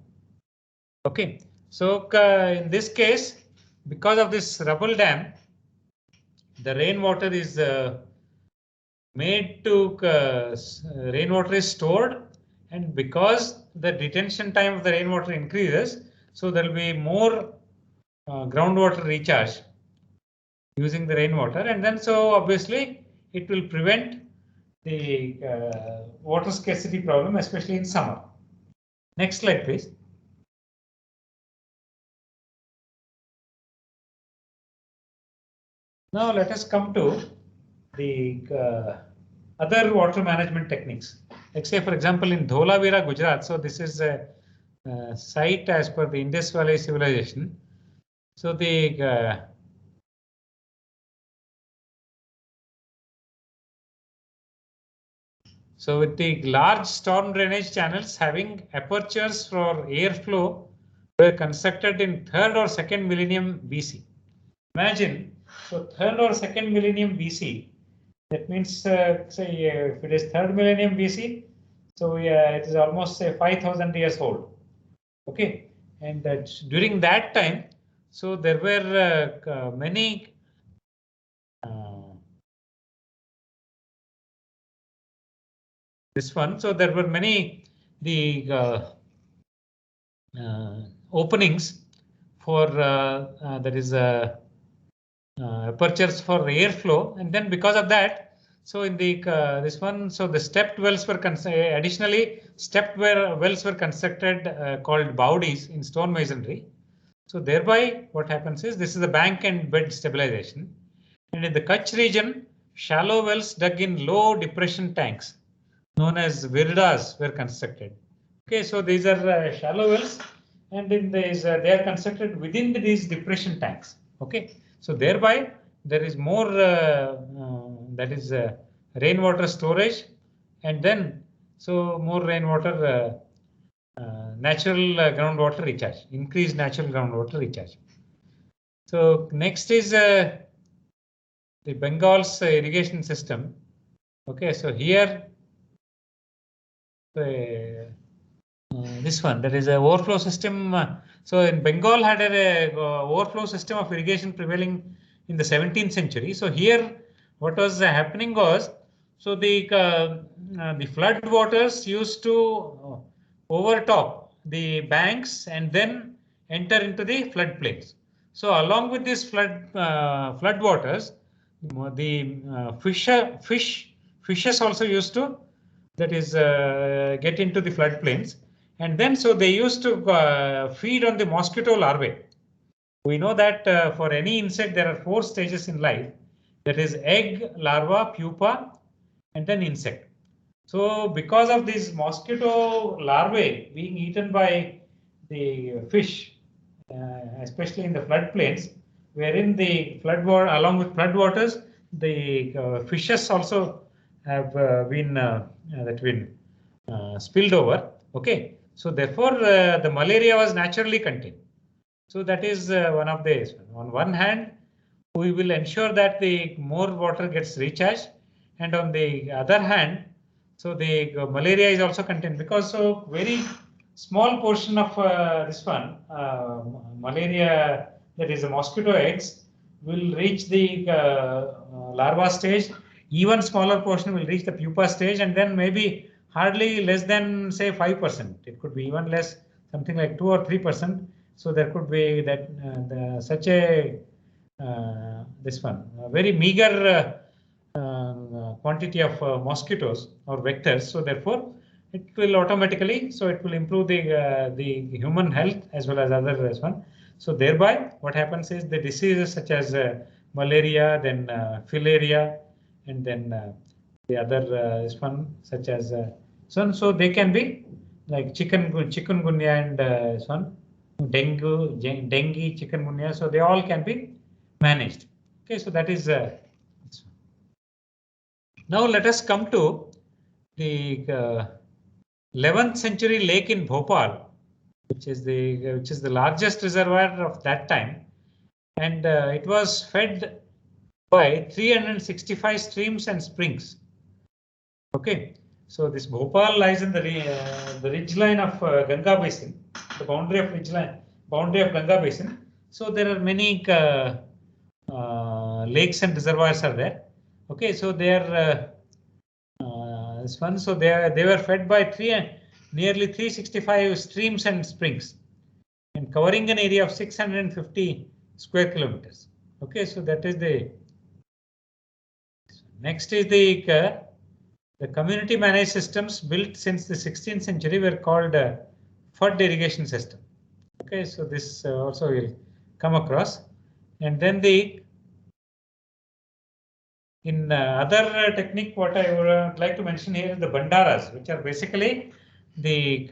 Okay, so in this case, because of this rubble dam, the rainwater is made to rainwater is stored, and because the detention time of the rainwater increases, so there will be more groundwater recharge using the rainwater, and then so obviously it will prevent the water scarcity problem, especially in summer. Next slide, please. Now let us come to the other water management techniques. Like say, for example, in Dholavira, Gujarat. So this is a site as per the Indus Valley civilization. So the so with the large storm drainage channels having apertures for airflow were constructed in 3rd or 2nd millennium BC. Imagine, so 3rd or 2nd millennium BC. That means, say, if it is 3rd millennium BC, so it is almost say 5,000 years old. Okay, and during that time, so there were many this one. So there were many the openings for that is apertures for airflow, and then because of that, so in the this one, so the stepped wells were additionally stepped wells were constructed called bowdies in stone masonry. So thereby what happens is this is the bank and bed stabilization, and in the Kutch region, shallow wells dug in low depression tanks known as virdas were constructed. Okay, so these are shallow wells, and in these they are constructed within these depression tanks. Okay, So thereby there is more that is rainwater storage, and then so more rainwater natural groundwater recharge, increased natural groundwater recharge. So next is the Bengal's irrigation system. Okay, so here this one, that is a overflow system. So in Bengal had a overflow system of irrigation prevailing in the 17th century. So here what was happening was, so the flood waters used to overtop the banks and then enter into the floodplains. So along with these flood waters, the fishes also used to, that is get into the floodplains, and then so they used to feed on the mosquito larvae. We know that for any insect there are 4 stages in life, that is egg, larva, pupa, and then insect. So because of these mosquito larvae being eaten by the fish, especially in the floodplains, wherein the along with floodwaters, the fishes also have been spilled over. Okay, so therefore the malaria was naturally contained. So that is one of the, on one hand, we will ensure that the more water gets recharged, and on the other hand, so the malaria is also contained, because so very small portion of this one malaria, that is the mosquito eggs, will reach the larva stage. Even smaller portion will reach the pupa stage, and then maybe hardly less than say 5%. It could be even less, something like 2 or 3%. So there could be that such a this one very meager quantity of mosquitoes or vectors. So therefore it will automatically, so it will improve the human health as well as other this one. So thereby what happens is the diseases such as malaria, then filaria, and then the other this one such as so they can be like chikungunya and this one dengue, chikungunya. So they all can be managed. Okay, so that is now let us come to the 11th century lake in Bhopal, which is the largest reservoir of that time, and it was fed by 365 streams and springs. Okay, so this Bhopal lies in the ridgeline of Ganga Basin, the boundary of Ganga Basin. So there are many lakes and reservoirs are there. Okay, so they are this one. So they were fed by nearly 365 streams and springs, and covering an area of 650 square kilometers. Okay, so that is the next is the community managed systems built since the 16th century were called flood irrigation system. Okay, so this also will come across, and then in other technique, what I would like to mention here is the bandaras, which are basically the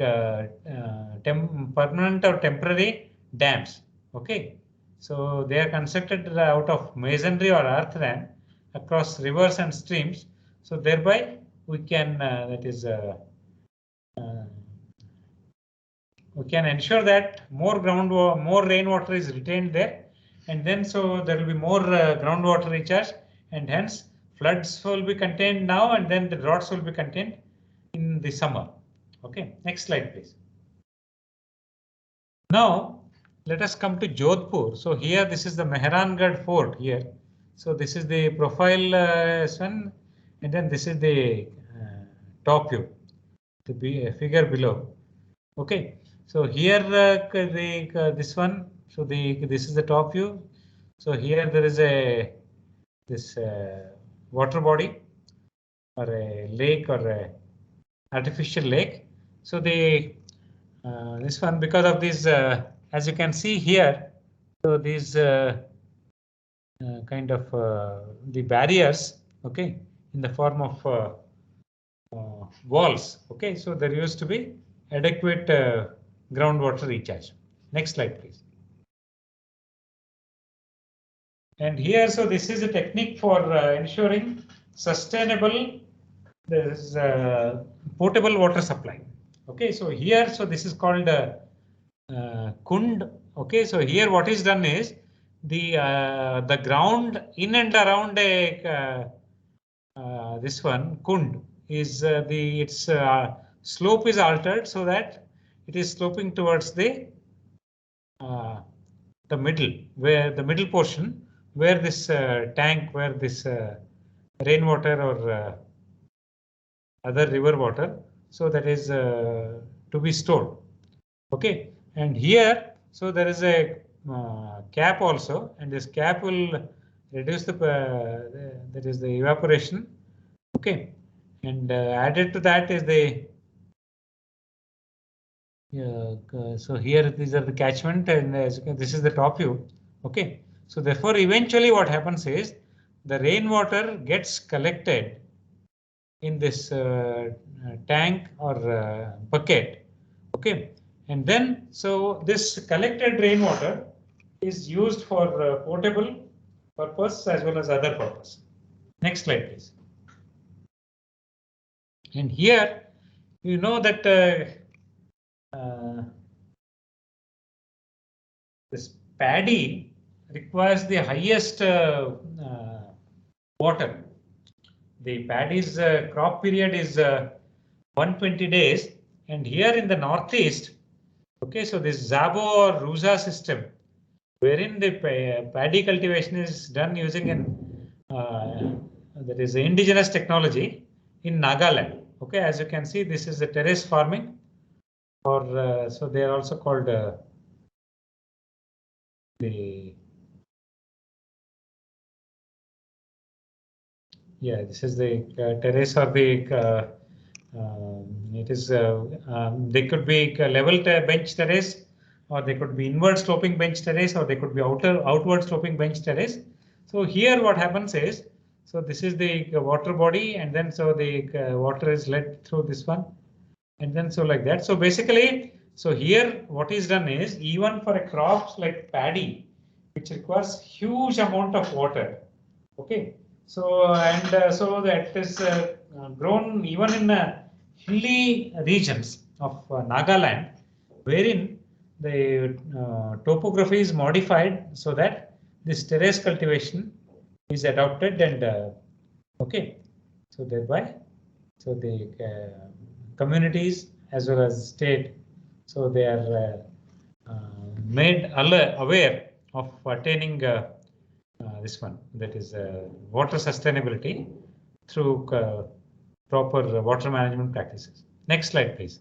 permanent or temporary dams. Okay, so they are constructed out of masonry or earthen across rivers and streams. So thereby we can we can ensure that more rainwater is retained there, and then so there will be more groundwater recharge, and hence floods will be contained now, and then the droughts will be contained in the summer. Okay, next slide please. Now let us come to Jodhpur. So here this is the Mehrangarh Fort here. So this is the profile one, and then this is the top view, the figure below. Okay, so here this one, so this is the top view. So here there is this water body or a lake or a artificial lake. So this one, because of this, as you can see here, so these kind of the barriers, okay, in the form of walls. Okay, so there used to be adequate groundwater recharge. Next slide, please. And here, so this is a technique for ensuring sustainable this potable water supply. Okay, so here, so this is called kund. Okay, so here what is done is the ground in and around a this one kund is its slope is altered so that it is sloping towards the middle, where the middle portion where this tank, where this rainwater or other river water, so that is to be stored. Okay, and here, so there is a cap also, and this cap will reduce the that is the evaporation. Okay, and added to that is the so here these are the catchment, and as you can, this is the top view. Okay, so therefore eventually what happens is the rainwater gets collected in this tank or bucket. Okay, and then so this collected rainwater is used for potable purpose as well as other purpose. Next slide, please. And here you know that this paddy requires the highest water. The paddy's crop period is 120 days, and here in the northeast, okay, so this Zabo or Rusa system, wherein the paddy cultivation is done using an that is indigenous technology in Nagaland. Okay, as you can see, this is the terrace farming, or so they are also called this is the terrace or the it is they could be level bench terrace, or they could be inward sloping bench terrace, or they could be outward sloping bench terrace. So here what happens is, so this is the water body, and then so the water is led through this one, and then so like that. So basically, so here what is done is, even for a crops like paddy, which requires huge amount of water. Okay, so and so that is grown even in hilly regions of Nagaland, wherein the topography is modified so that this terrace cultivation is adopted, and okay, so thereby, so the communities as well as state, so they are made aware of attaining this one, that is water sustainability through proper water management practices. Next slide, please.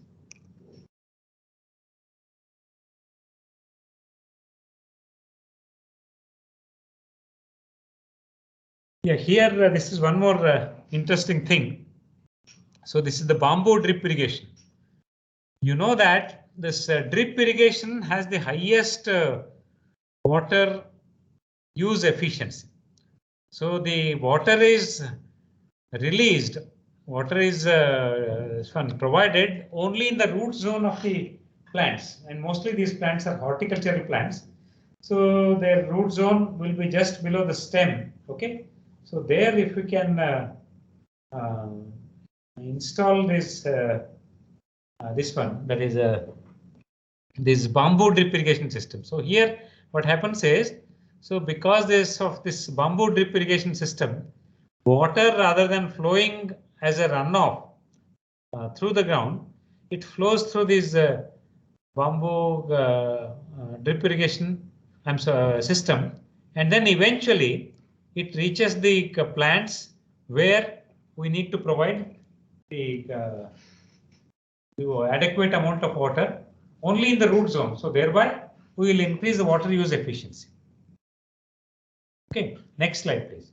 Yeah, here this is one more interesting thing. So this is the bamboo drip irrigation. You know that this drip irrigation has the highest water use efficiency. So the water is released, water is provided only in the root zone of the plants, and mostly these plants are horticultural plants. So their root zone will be just below the stem. Okay, so there if we can install this this one, that is this bamboo drip irrigation system. So here what happens is, so because this bamboo drip irrigation system, water rather than flowing as a runoff through the ground, it flows through this bamboo drip irrigation system, and then eventually it reaches the plants where we need to provide the adequate amount of water only in the root zone. So thereby we will increase the water use efficiency. Okay, next slide, please.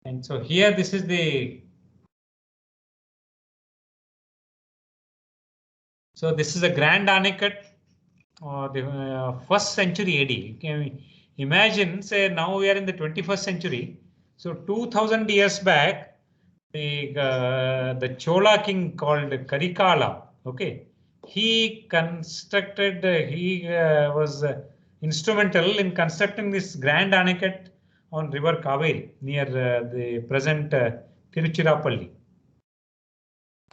And so here this is the this is a Grand Anicut, or the 1st century AD. You can imagine, say now we are in the 21st century. So 2000 years back, the Chola king called Karikala, okay, he constructed, he was instrumental in constructing this grand aneckette on river Kaveri near the present Tiruchirappalli.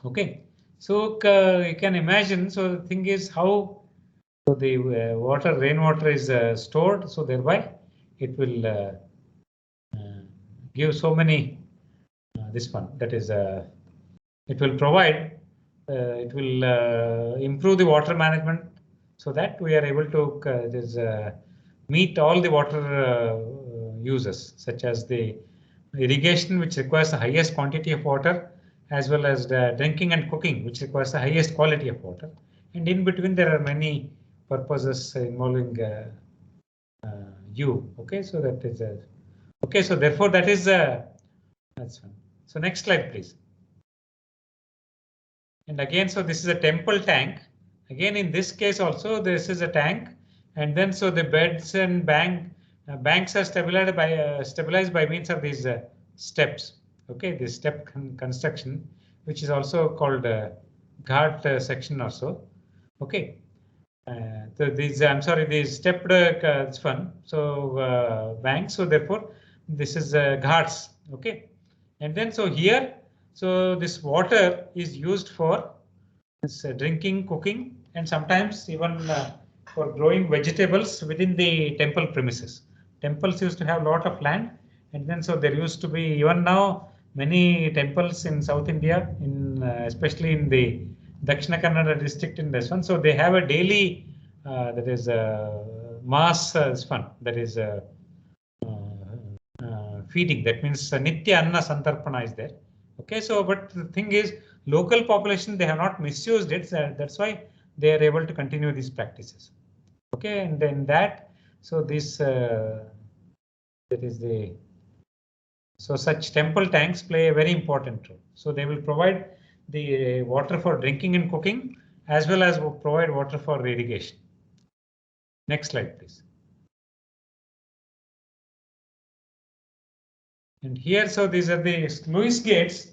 Okay, so you can imagine. So the thing is how the rainwater is stored. So thereby it will give so many this one, that is it will provide, it will improve the water management so that we are able to meet all the water uses, such as the irrigation, which requires the highest quantity of water, as well as the drinking and cooking, which requires the highest quality of water. And in between there are many purposes involving you. Okay, so that is okay, so therefore that is that's one. So next slide, please. And again, so this is a temple tank. Again, in this case also, this is a tank, and then so the beds and banks are stabilized by means of these steps. Okay, this step construction, which is also called ghat section also. Okay, so these these stepped this one. So banks. So therefore, this is ghats. Okay, and then so here. So this water is used for drinking, cooking, and sometimes even for growing vegetables within the temple premises. Temples used to have a lot of land, and then so there used to be, even now, many temples in South India, in especially in the Dakshina Kannada district in this one. So they have a daily that is mass fun, that is feeding. That means Nitya Anna Santarpana is there. Okay, so but the thing is, local population, they have not misused it. That's why they are able to continue these practices. Okay, and then that, so this that is the, so such temple tanks play a very important role. So they will provide the water for drinking and cooking, as well as provide water for irrigation. Next slide, please. And here, so these are the sluice gates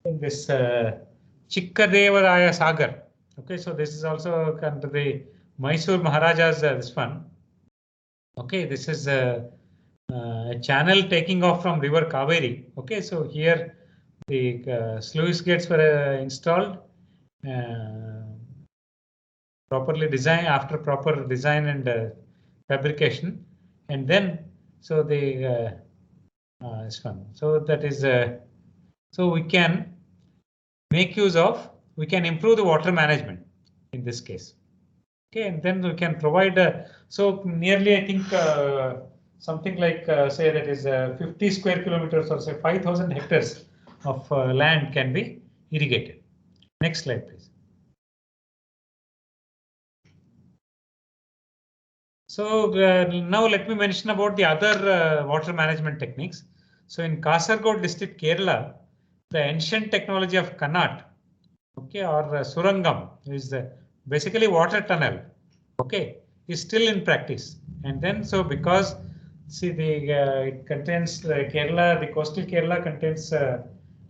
in this Chikkadevaraya Sagar. Okay, so this is also under the Mysore Maharaja's this one. Okay, this is a channel taking off from river Kaveri. Okay, so here the sluice gates were installed, properly designed after proper design and fabrication, and then so the this one. So that is so we can make use of, we can improve the water management in this case. Okay, and then we can provide so nearly, I think something like say that is 50 square kilometers, or say 5,000 hectares of land can be irrigated. Next slide, please. So now let me mention about the other water management techniques. So in Kasaragod district, Kerala, the ancient technology of Kannat, okay, or Surangam, is basically water tunnel, okay, is still in practice. And then so because see the it contains Kerala, the coastal Kerala contains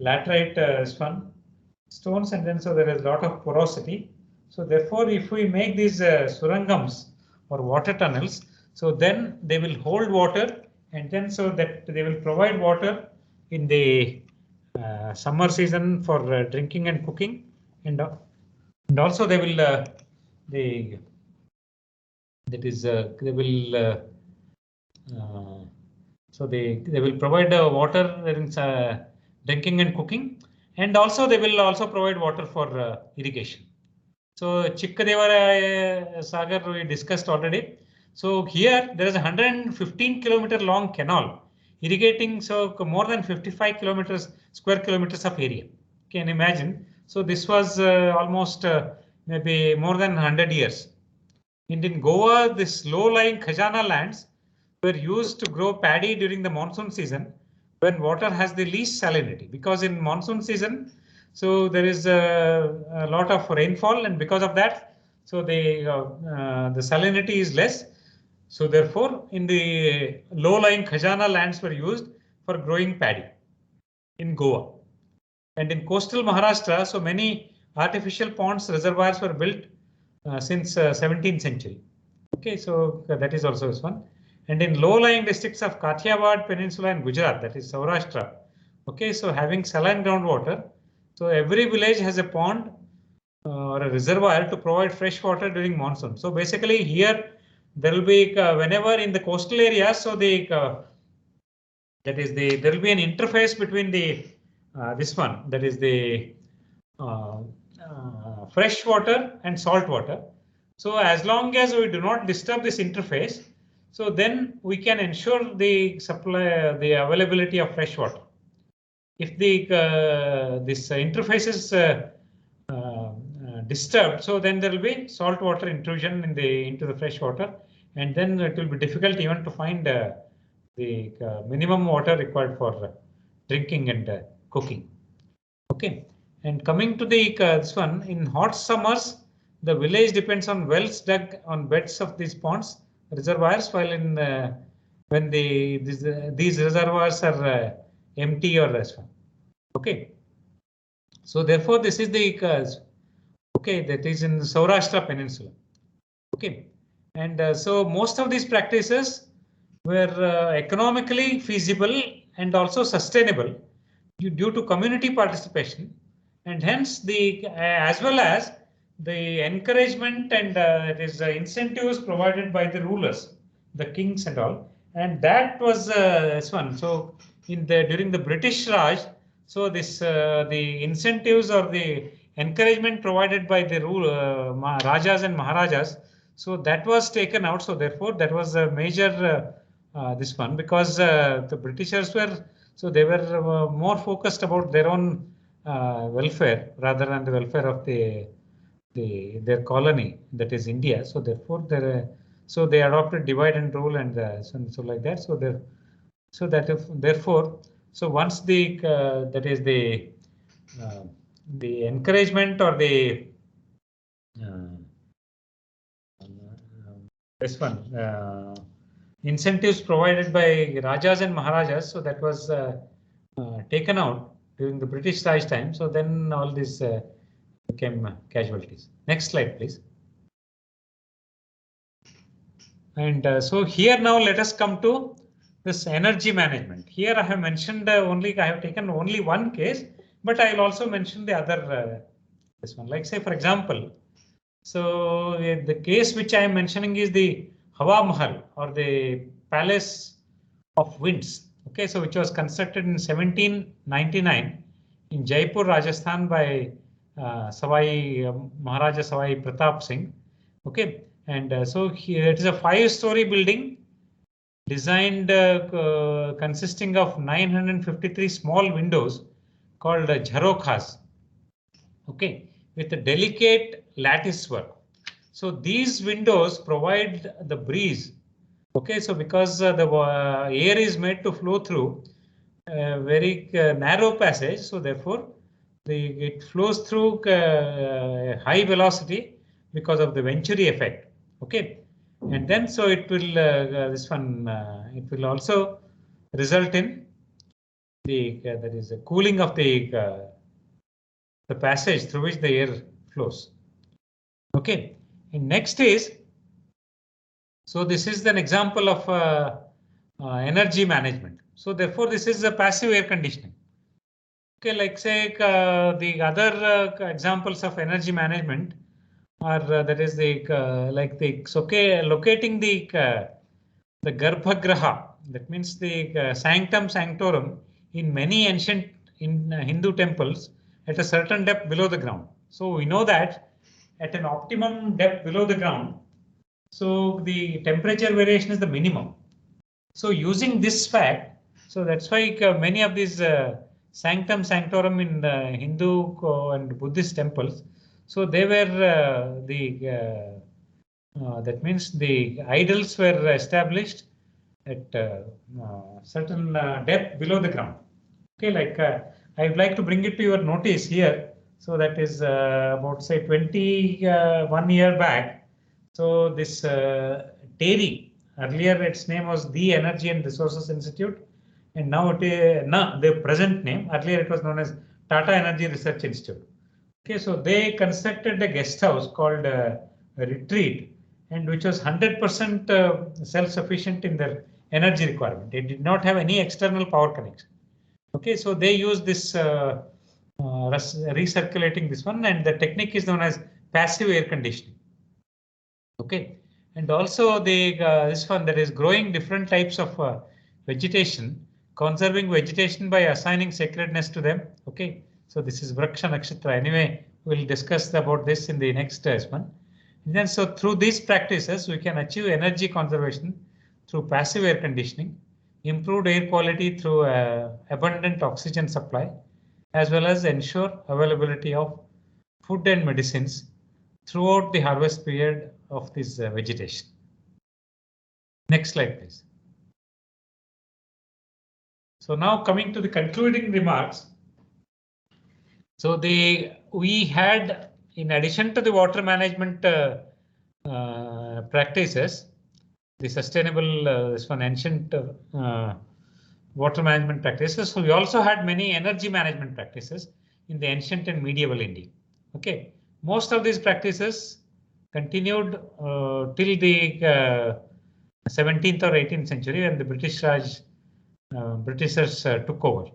laterite stones, and then so there is a lot of porosity. So therefore, if we make these surangams or water tunnels, so then they will hold water, and then so that they will provide water in the summer season for drinking and cooking, and also they will they will so they will provide water in drinking and cooking, and also they will also provide water for irrigation. So Chikkadevaraya Sagar we discussed already. So here there is a 115-kilometer long canal irrigating so more than 55 square kilometers of area. Can you imagine? So this was almost maybe more than 100 years. And in Goa, this low-lying Khajana lands were used to grow paddy during the monsoon season, when water has the least salinity, because in monsoon season, so there is a lot of rainfall, and because of that, so the salinity is less. So therefore, in the low-lying Khajana lands were used for growing paddy in Goa. And in coastal Maharashtra, so many artificial ponds, reservoirs were built since 17th century. Okay, so that is also this one. And in low-lying districts of Kathiawar Peninsula and Gujarat, that is Saurashtra. Okay, so having saline groundwater, so every village has a pond or a reservoir to provide fresh water during monsoon. So basically here there will be whenever in the coastal areas, so the there will be an interface between the this one, that is the fresh water and salt water. So as long as we do not disturb this interface, so then we can ensure the supply, the availability of fresh water. If the this interface is disturbed, so then there will be salt water intrusion in into the fresh water, and then it will be difficult even to find the minimum water required for drinking and cooking. Okay, and coming to the this one, in hot summers, the village depends on wells dug on beds of these ponds, reservoirs, while in when these reservoirs are empty or this one. Okay, so therefore this is the okay, that is in Saurashtra Peninsula. Okay, and so most of these practices were economically feasible and also sustainable due to community participation, and hence the as well as the encouragement and it is incentives provided by the rulers, the kings and all, and that was this one. So in the during the British Raj, so this the incentives or the encouragement provided by the Rajas and Maharajas, so that was taken out. So therefore that was a major this one, because the Britishers were, so they were more focused about their own welfare rather than the welfare of their colony, that is India. So therefore so they adopted divide and rule and so like that. So therefore, so once the that is the encouragement or the this one incentives provided by Rajas and Maharajas, so that was taken out during the British Raj time. So then all this became casualties. Next slide, please. And so here now let us come to this energy management. Here I have mentioned I have taken only one case, but I will also mention the other this one. Like say for example, so the case which I am mentioning is the Hawa Mahal or the Palace of Winds. Okay, so which was constructed in 1799 in Jaipur, Rajasthan by Maharaja Savai Pratap Singh. Okay, and so here it is a 5-story building designed consisting of 953 small windows called jharokhas. Okay, with a delicate lattice work. So these windows provide the breeze. Okay, so because the air is made to flow through a very narrow passage, so therefore it flows through high velocity because of the Venturi effect. Okay, and then so it will this one it will also result in the that is a cooling of the passage through which the air flows. Okay, and next is, so this is an example of energy management. So therefore this is a passive air conditioning. Okay, like say the other examples of energy management are that is the like the locating the Garbhagraha, that means the sanctum sanctorum in many ancient Hindu temples at a certain depth below the ground. So we know that at an optimum depth below the ground, so the temperature variation is the minimum. So using this fact, so that's why many of these sanctum sanctorum in Hindu and Buddhist temples, so they were that means the idols were established at certain depth below the ground. Okay, like I would like to bring it to your notice here. So that is about say 21 year back. So this TERI, earlier its name was the Energy and Resources Institute, and now it is the present name. Earlier it was known as Tata Energy Research Institute. Okay, so they constructed a guest house called Retreat, and which was 100% self-sufficient in their energy requirement. They did not have any external power connection. Okay, so they use this recirculating this one, and the technique is known as passive air conditioning. Okay, and also the this one, that is growing different types of vegetation, conserving vegetation by assigning sacredness to them. Okay, so this is Vraksha Nakshatra. Anyway, we'll discuss about this in the next one. And then so through these practices, we can achieve energy conservation through passive air conditioning, improved air quality through abundant oxygen supply, as well as ensure availability of food and medicines throughout the harvest period of this vegetation. Next slide, please. So now coming to the concluding remarks. So we had, in addition to the water management practices, the sustainable this one ancient water management practices. So we also had many energy management practices in the ancient and medieval India. Okay, most of these practices continued till the 17th or 18th century when the Britishers took over.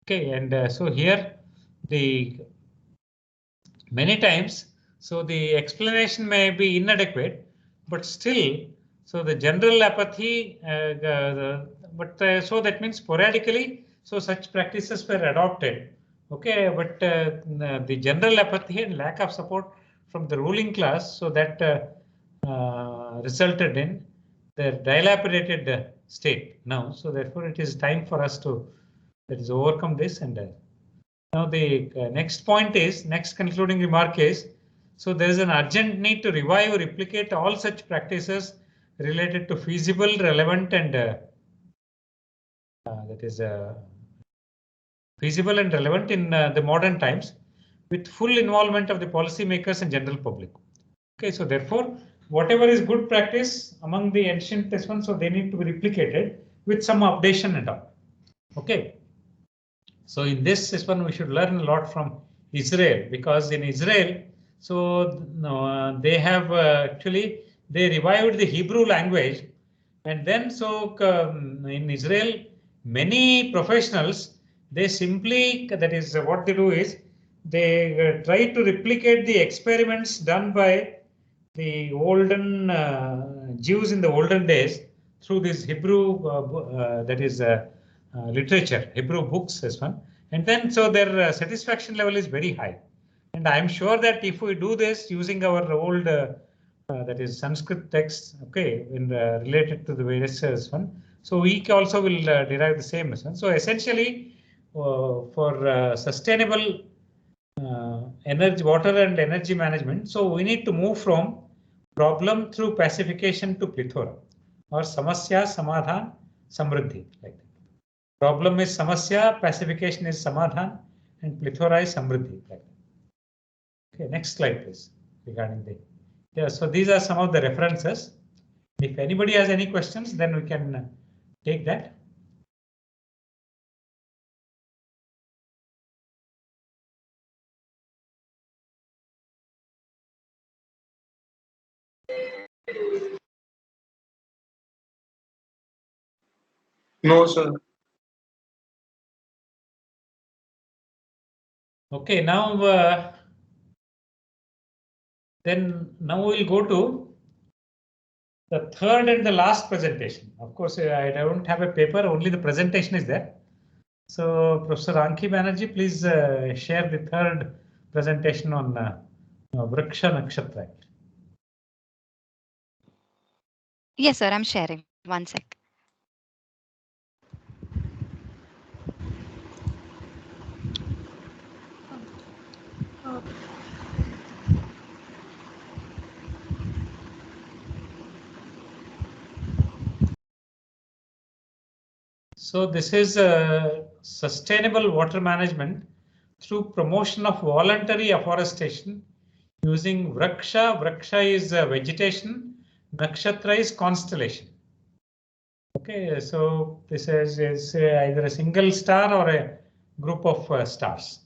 Okay, and so here the many times, so the explanation may be inadequate, but still, so the general apathy, so that means sporadically, so such practices were adopted. Okay, but the general apathy and lack of support from the ruling class, so that resulted in the dilapidated state now. So therefore, it is time for us to overcome this. And now the next point is, next concluding remark is, so there is an urgent need to revive or replicate all such practices related to feasible, relevant, and feasible and relevant in the modern times, with full involvement of the policymakers and general public. Okay, so therefore, whatever is good practice among the ancient this one, so they need to be replicated with some updation and all. Okay, so in this one we should learn a lot from Israel, because in Israel, so they have actually they revived the Hebrew language, and then so in Israel many professionals, they simply, that is what they do is they try to replicate the experiments done by the olden Jews in the olden days through this Hebrew literature, Hebrew books, this one, and then so their satisfaction level is very high. And I'm sure that if we do this using our old that is Sanskrit texts, okay, in related to the various one, so we also will derive the same lesson. So essentially, for sustainable energy, water and energy management, so we need to move from problem through pacification to plethora, or samasya, samadhan, samriddhi. Like that. Problem is samasya, pacification is samadhan, and plethora is samriddhi. Like that. Okay, next slide, please. Regarding the so these are some of the references. If anybody has any questions, then we can take that.
No, sir.
Okay, now then now we'll go to the third and the last presentation. Of course, I don't have a paper, only the presentation is there. So Professor Anki Banerjee, please share the third presentation on Vraksha Nakshatra.
Yes, sir, I'm sharing. One sec.
So this is sustainable water management through promotion of voluntary afforestation using Vraksha. Vraksha is vegetation, Nakshatra is constellation. Okay, so this is either a single star or a group of stars,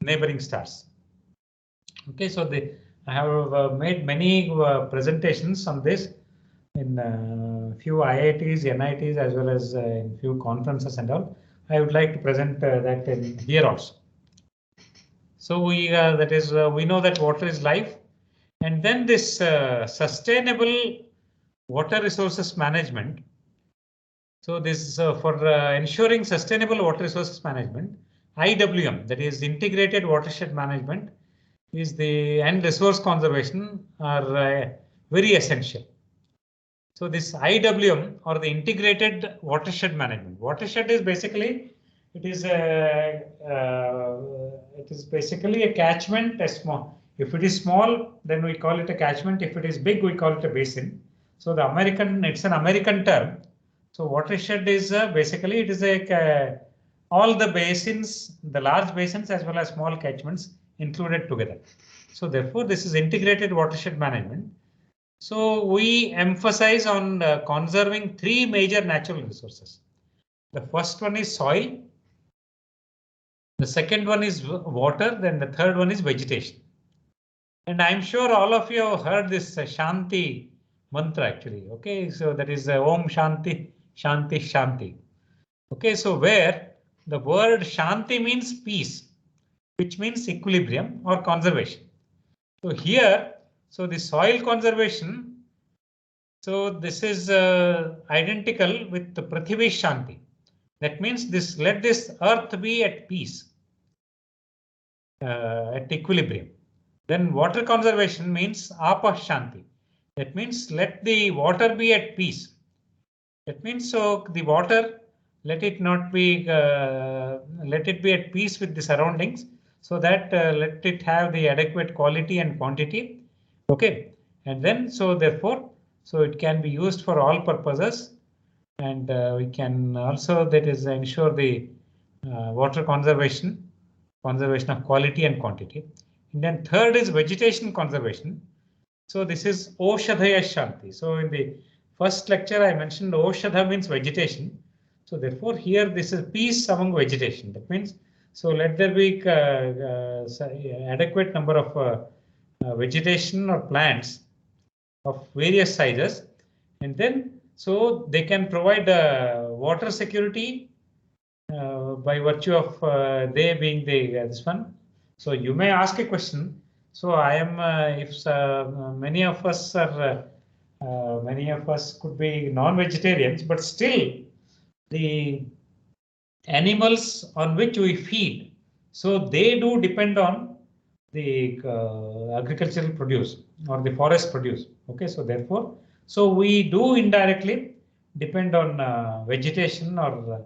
neighboring stars. Okay, so the I have made many presentations on this in few IITs, NITs, as well as in few conferences and all. I would like to present that in here also. So we we know that water is life, and then this sustainable water resources management. So this for ensuring sustainable water resources management, IWM, that is integrated watershed management, is and resource conservation are very essential. So this IWM, or the integrated watershed management. Watershed is basically it is basically a catchment. If it is small, then we call it a catchment. If it is big, we call it a basin. So it's an American term. So watershed is basically it is all the basins, the large basins as well as small catchments included together. So therefore, this is integrated watershed management. So we emphasize on conserving three major natural resources. The first one is soil. The second one is water. Then the third one is vegetation. And I'm sure all of you have heard this Shanti mantra actually. OK, so that is Om Shanti, Shanti, Shanti. OK, so where the word Shanti means peace, which means equilibrium or conservation. So here, so the soil conservation. So this is identical with the Prithvi Shanti. That means let this earth be at peace, at equilibrium. Then water conservation means Apa Shanti. That means let the water be at peace. That means so the water, let it be at peace with the surroundings, so that let it have the adequate quality and quantity. OK, and then so therefore, so it can be used for all purposes, and we can also ensure the water conservation of quality and quantity. And then third is vegetation conservation. So this is Oshadhaya Shanti. So in the first lecture I mentioned Oshadha means vegetation. So therefore here this is peace among vegetation. That means so let there be adequate number of vegetation or plants of various sizes, and then so they can provide water security by virtue of they being this one. So you may ask a question. So I am many of us could be non-vegetarians, but still the animals on which we feed, so they do depend on the agricultural produce or the forest produce. OK, so therefore, so we do indirectly depend on vegetation or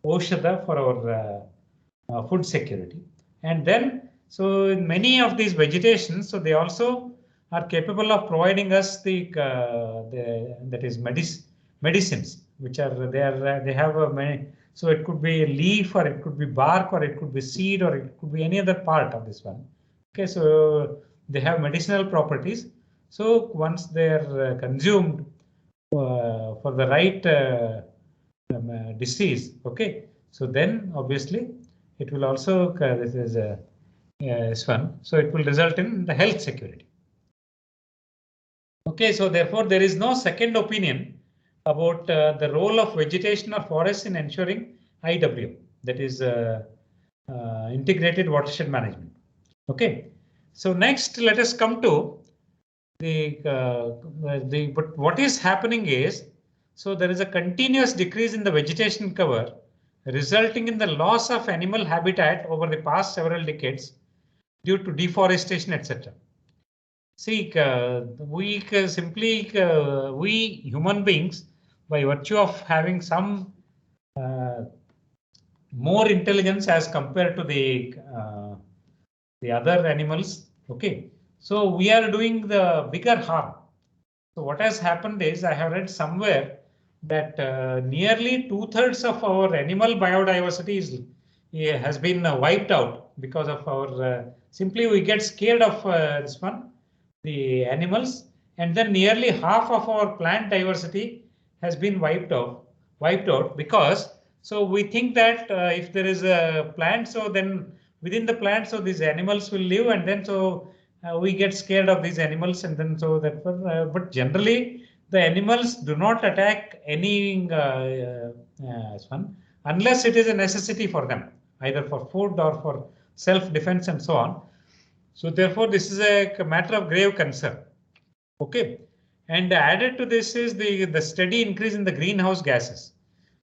Oshadha for our food security. And then so in many of these vegetations, so they also are capable of providing us that is medicines, which are they have many. So it could be a leaf, or it could be bark, or it could be seed, or it could be any other part of this one. OK, so they have medicinal properties. So once they are consumed for the right disease, OK, so then obviously it will also this is one. So it will result in the health security. OK, so therefore there is no second opinion about the role of vegetation or forests in ensuring IW, that is integrated watershed management. OK, so next let us come to but what is happening is, so there is a continuous decrease in the vegetation cover, resulting in the loss of animal habitat over the past several decades due to deforestation, etc. See, we human beings, by virtue of having some more intelligence as compared to the other animals. OK, so we are doing the bigger harm. So what has happened is, I have read somewhere that nearly 2/3 of our animal biodiversity has been wiped out because of our simply we get scared of this one, the animals, and then nearly half of our plant diversity has been wiped out because so we think that if there is a plant, so then within the plant, so these animals will live, and then so we get scared of these animals, and then so that. But generally, the animals do not attack any one unless it is a necessity for them, either for food or for self-defense and so on. So therefore, this is a matter of grave concern. Okay, and added to this is the steady increase in the greenhouse gases.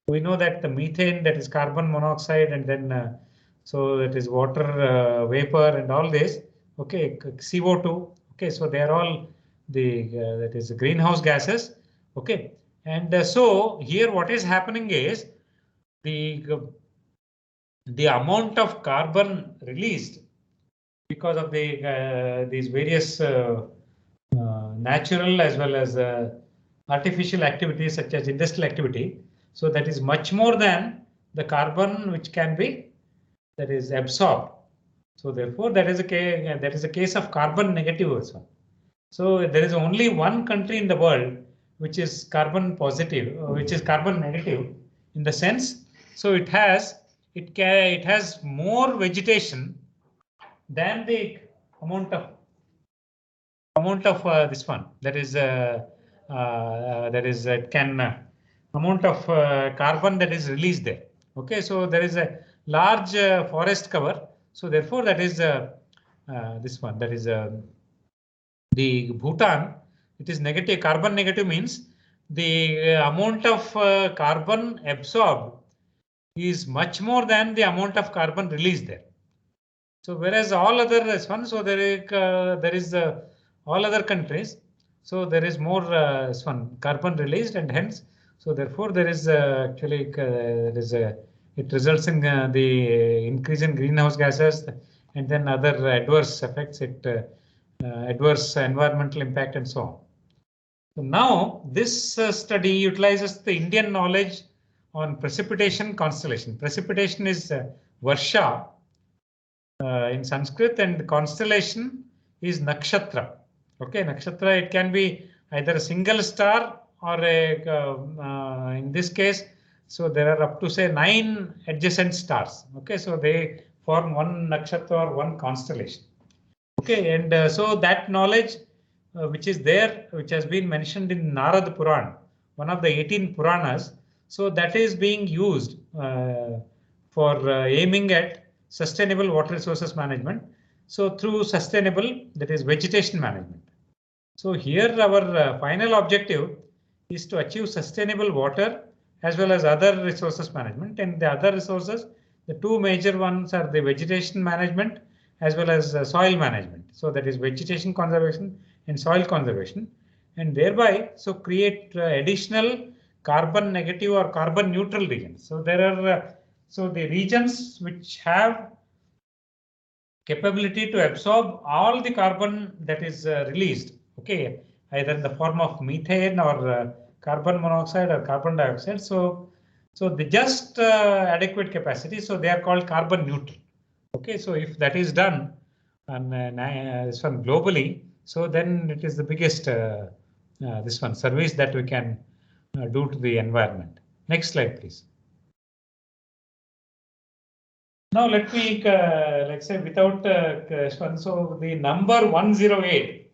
We know that the methane, that is carbon monoxide, and then so it is water vapor and all this. Okay, CO2. Okay, so they are all that is greenhouse gases. Okay, and so here what is happening is the amount of carbon released because of these various natural as well as artificial activities such as industrial activity. So that is much more than the carbon which can be that is absorbed. So therefore, that is a case of carbon negative also. So there is only one country in the world which is carbon positive, which is carbon negative in the sense. So it has more vegetation than the amount of this one, that is amount of carbon that is released there. Okay, so there is a large forest cover. So therefore, that is this one, that is the Bhutan. It is negative. Carbon negative means the amount of carbon absorbed is much more than the amount of carbon released there. So whereas all other one, so there is all other countries, so there is more one carbon released, and hence so therefore there is actually it results in the increase in greenhouse gases, and then other adverse effects, adverse environmental impact and so on. So now this study utilizes the Indian knowledge on precipitation constellation. Precipitation is Varsha in Sanskrit, and constellation is nakshatra. Okay, nakshatra, it can be either a single star or in this case, so there are up to say 9 adjacent stars. Okay, so they form one nakshatra or one constellation. Okay, and so that knowledge which is there, which has been mentioned in Narad Puran, one of the 18 Puranas, so that is being used for aiming at sustainable water resources management. So through sustainable, that is vegetation management. So here our final objective is to achieve sustainable water as well as other resources management. And the other resources, the two major ones are the vegetation management as well as soil management. So that is vegetation conservation and soil conservation, and thereby so create additional carbon negative or carbon neutral regions. So there are so the regions which have capability to absorb all the carbon that is released, okay, either in the form of methane or carbon monoxide or carbon dioxide. So the just adequate capacity, so they are called carbon neutral. Okay, so if that is done and this one globally, so then it is the biggest this one service that we can do to the environment. Next slide, please. Now let me let's say without so the number 108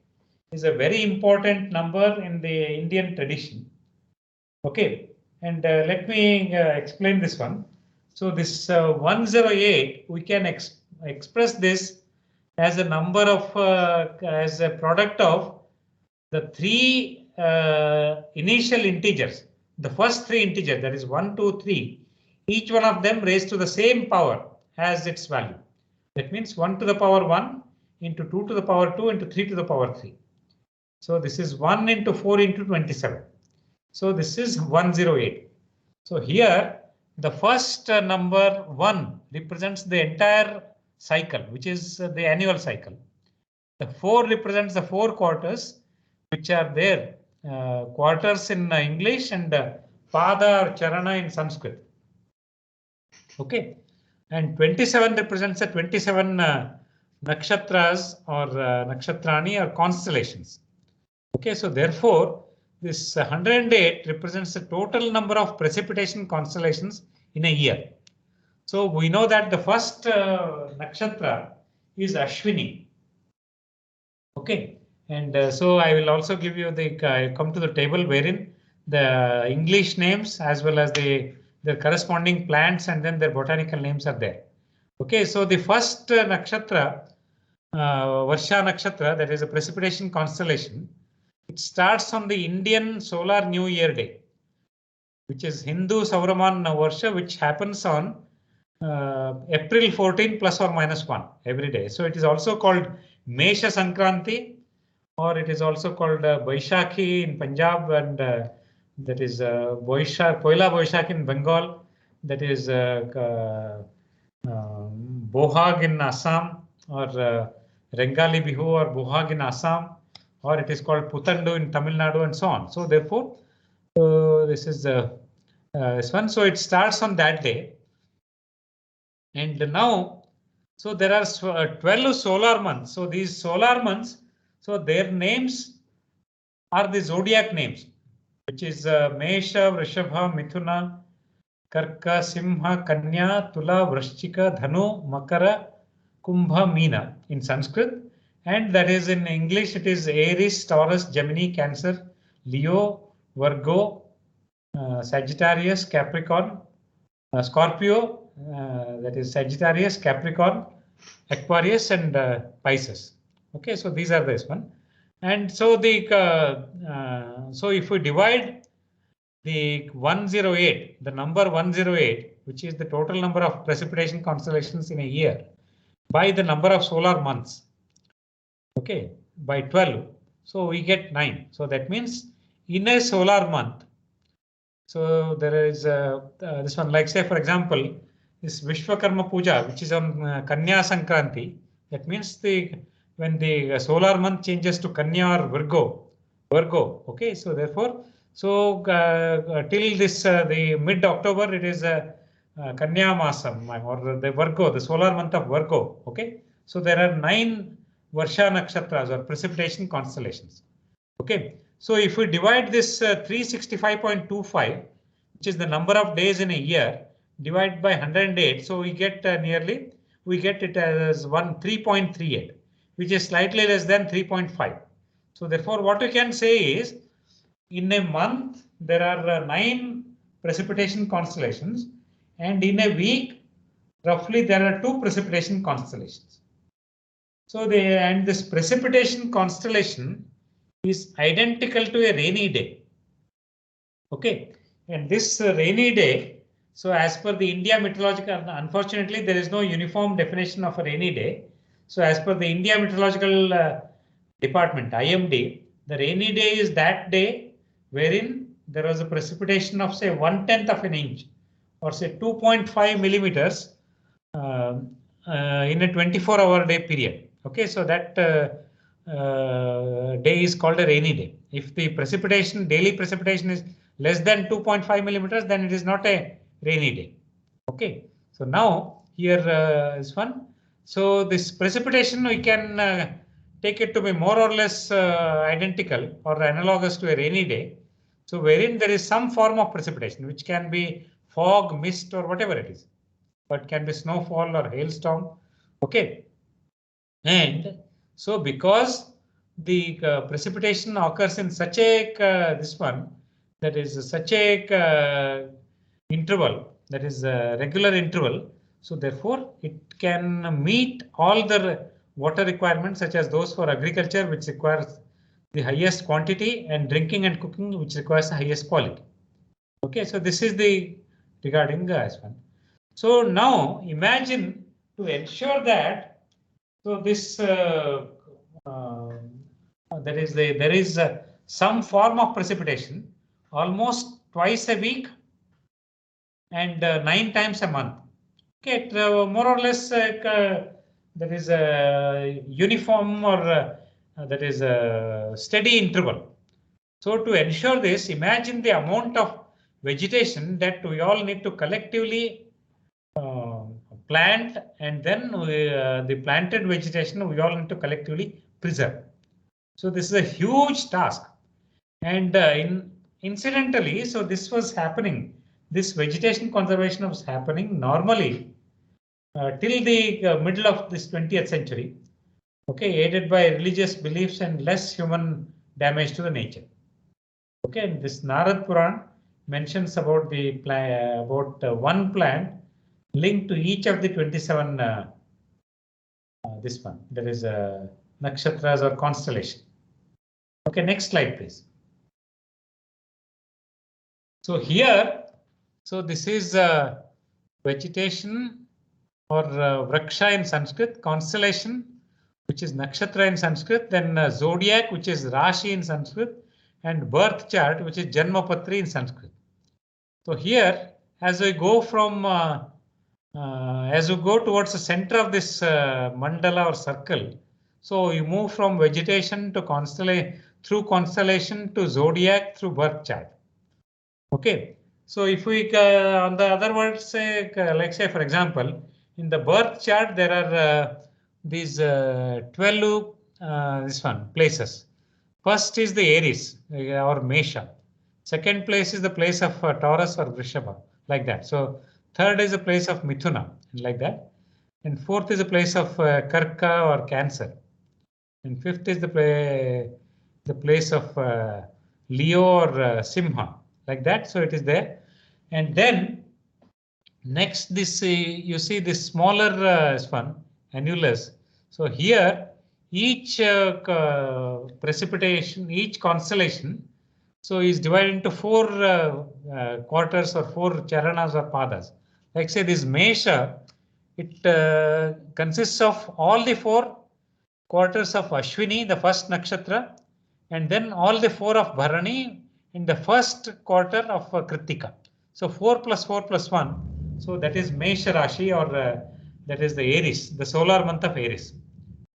is a very important number in the Indian tradition. Okay, and let me explain this one. So this 108, we can express this as a number of as a product of the 3 initial integers. The first 3 integers, that is 1, 2, 3, each one of them raised to the same power as its value. That means 1 to the power 1 into 2 to the power 2 into 3 to the power 3. So this is 1 into 4 into 27. So this is 108. So here the first number 1 represents the entire cycle, which is the annual cycle. The 4 represents the 4 quarters, which are there, quarters in English and pada or charana in Sanskrit. Okay, and 27 represents the 27 nakshatras or nakshatrani or constellations. Okay, so therefore this 108 represents the total number of precipitation constellations in a year. So we know that the first nakshatra is Ashwini. Okay, and so I will also give you the come to the table wherein the English names as well as their corresponding plants and then their botanical names are there. Okay, so the first nakshatra, Varsha nakshatra, that is a precipitation constellation. It starts on the Indian Solar New Year Day, which is Hindu Sauraman Varsha, which happens on April 14 plus or minus 1 every day. So it is also called Mesha Sankranti, or it is also called Baishakhi in Punjab, and that is Poila Boishakh in Bengal, that is Bohag in Assam, or Rengali Bihu or Bohag in Assam, or it is called Putandu in Tamil Nadu, and so on. So therefore, this is this one. So it starts on that day. And now, so there are 12 solar months. So these solar months, so their names are the zodiac names, which is Mesha, Vrishabha, Mithuna, Karka, Simha, Kanya, Tula, Vrashchika, Dhanu, Makara, Kumbha, Meena in Sanskrit. And that is in English, it is Aries, Taurus, Gemini, Cancer, Leo, Virgo, Sagittarius, Capricorn, Scorpio, that is Sagittarius, Capricorn, Aquarius, and Pisces. Okay, so these are this one. And so the so if we divide the 108, the number 108, which is the total number of precipitation constellations in a year, by the number of solar months, okay, by 12, so we get 9. So that means in a solar month, so there is this one, like say for example, this Vishwakarma Puja, which is on Kanya Sankranti. That means when the solar month changes to Kanya or Virgo. Okay, so therefore, so till this the mid October, it is Kanya Masam, or the Virgo, the solar month of Virgo. Okay, so there are 9 Varsha nakshatras or precipitation constellations. Okay, so if we divide this 365.25, which is the number of days in a year, divide by 108, so we get we get it as 3.38, which is slightly less than 3.5. So therefore, what we can say is, in a month there are 9 precipitation constellations, and in a week roughly there are 2 precipitation constellations. So this precipitation constellation is identical to a rainy day. Okay, and this rainy day, so as per the India Meteorological, unfortunately there is no uniform definition of a rainy day. So as per the India Meteorological Department, IMD, the rainy day is that day wherein there was a precipitation of say 1/10 of an inch, or say 2.5 millimeters in a 24-hour day period. Okay, so that day is called a rainy day. If the precipitation, daily precipitation, is less than 2.5 millimeters, then it is not a rainy day. Okay, so now here is one. So this precipitation, we can take it to be more or less identical or analogous to a rainy day. So wherein there is some form of precipitation, which can be fog, mist, or whatever it is, but can be snowfall or hailstorm. Okay, and so because the precipitation occurs in such a this one, that is such a interval, that is a regular interval, so therefore it can meet all the water requirements, such as those for agriculture, which requires the highest quantity, and drinking and cooking, which requires the highest quality. Okay, so this is the regarding as one. So now imagine, to ensure that, so this there is some form of precipitation almost twice a week and 9 times a month. Okay, more or less that is a uniform, or that is a steady interval. So to ensure this, imagine the amount of vegetation that we all need to collectively plant, and then the planted vegetation we all need to collectively preserve. So this is a huge task, and incidentally, so this was happening. This vegetation conservation was happening normally till the middle of this 20th century. Okay, aided by religious beliefs and less human damage to the nature. Okay, and this Narad Puran mentions about the one plant linked to each of the 27. This one, there is a nakshatras or constellation. Okay, next slide, please. So here, so this is vegetation or vraksha in Sanskrit, constellation, which is nakshatra in Sanskrit, then zodiac, which is Rashi in Sanskrit, and birth chart, which is Janmapatri in Sanskrit. So here, as we go from as you go towards the center of this mandala or circle, so you move from vegetation to through constellation to zodiac through birth chart. Okay, so if we on the other words say, like say for example, in the birth chart there are these 12 this one places. First is the Aries or Mesha. Second place is the place of Taurus or Vrishabha, like that. So third is the place of Mithuna, like that. And fourth is the place of Karka or Cancer. And fifth is the place of Leo or Simha, like that. So it is there. And then next this you see this smaller one, annulus. So here each precipitation, each constellation, so is divided into 4 quarters or 4 charanas or padas. Like say this Mesha, it consists of all the 4 quarters of Ashwini, the first nakshatra, and then all the 4 of Bharani in the first quarter of Kritika. So 4 plus 4 plus 1. So that is Mesha Rashi, or that is the Aries, the solar month of Aries.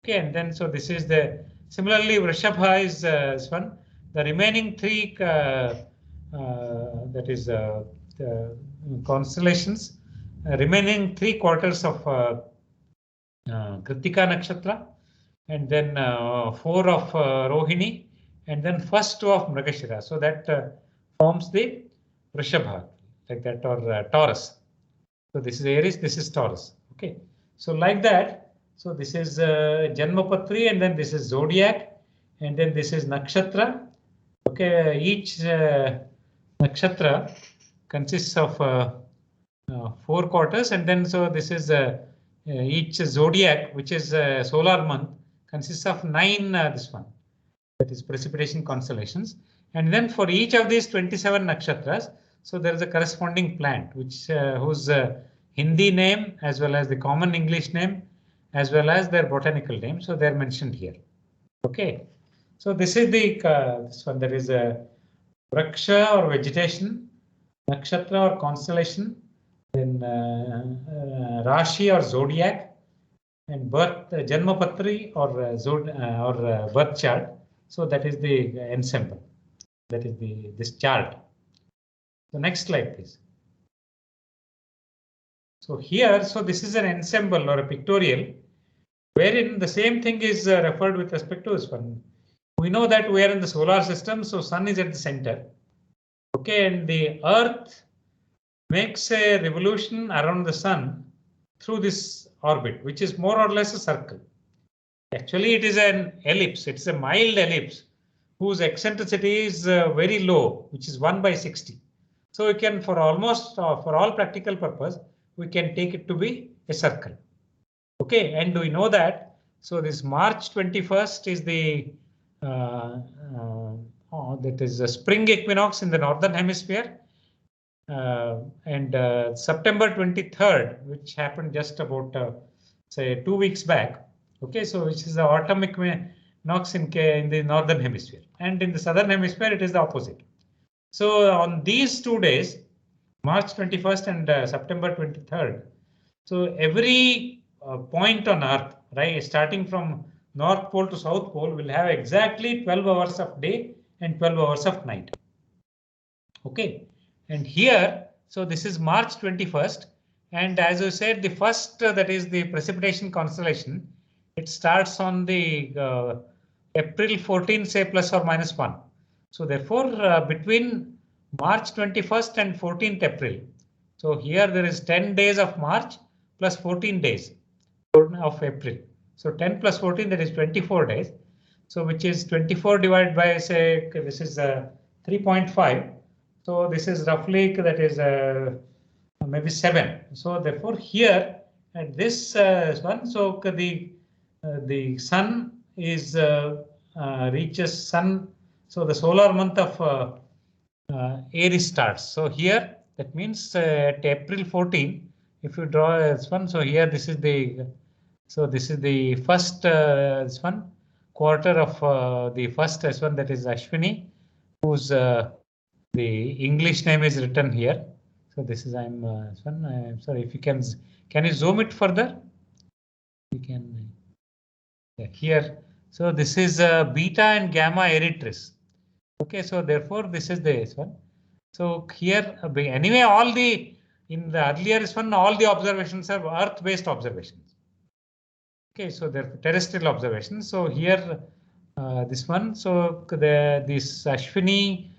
Okay, and then so this is the similarly Vrishabha is this one. The remaining 3 that is the constellations, remaining 3 quarters of Kritika nakshatra, and then 4 of Rohini, and then first 2 of Mrigashira. So that forms the Vrishabha, like that, or Taurus. So this is Aries, this is Taurus. Okay, so like that. So this is Janmapatri, and then this is zodiac, and then this is nakshatra. Okay, each nakshatra consists of 4 quarters, and then so this is each zodiac, which is solar month, consists of 9 this one, that is precipitation constellations. And then for each of these 27 nakshatras, so there is a corresponding plant which whose Hindi name as well as the common English name as well as their botanical name. So they're mentioned here. Okay, so this is the this one. There is a vraksha or vegetation, nakshatra or constellation, then Rashi or zodiac, and birth Janmapatri or birth chart. So that is the ensemble. That is this chart. So next slide, please. So here, so this is an ensemble or a pictorial, wherein the same thing is referred with respect to this one. We know that we are in the solar system, so sun is at the center. Okay, and the earth makes a revolution around the sun through this orbit, which is more or less a circle. Actually, it is an ellipse. It's a mild ellipse whose eccentricity is very low, which is 1/60. So we can, for almost for all practical purpose, we can take it to be a circle. Okay, and we know that. So this March 21st is the that is a spring equinox in the northern hemisphere, and September 23rd, which happened just about say 2 weeks back. Okay, so which is the autumn equinox in the northern hemisphere, and in the southern hemisphere it is the opposite. So on these 2 days, March 21st and September 23rd, so every point on Earth, right, starting from North Pole to South Pole, will have exactly 12 hours of day and 12 hours of night. Okay, and here, so this is March 21st, and as I said, the first that is the precipitation constellation, it starts on the April 14, say plus or minus 1. So therefore, between March 21st and 14th April, so here there is 10 days of March plus 14 days of April. So 10 plus 14, that is 24 days. So which is 24 divided by, say, this is 3.5. So this is roughly, that is maybe 7. So therefore here at this one, so the sun is reaches sun. So the solar month of Aries starts. So here that means at April 14, if you draw this one, so here this is the first this one quarter of the first S1, that is Ashwini, whose the English name is written here. So this is I'm sorry, if you can you zoom it further? You can here. So this is beta and gamma Eritris. Okay, so therefore this is the S1. So here anyway, all the in the earlier S1, all the observations are Earth-based observations. Okay, so they're terrestrial observations. So here this one, so this Ashwini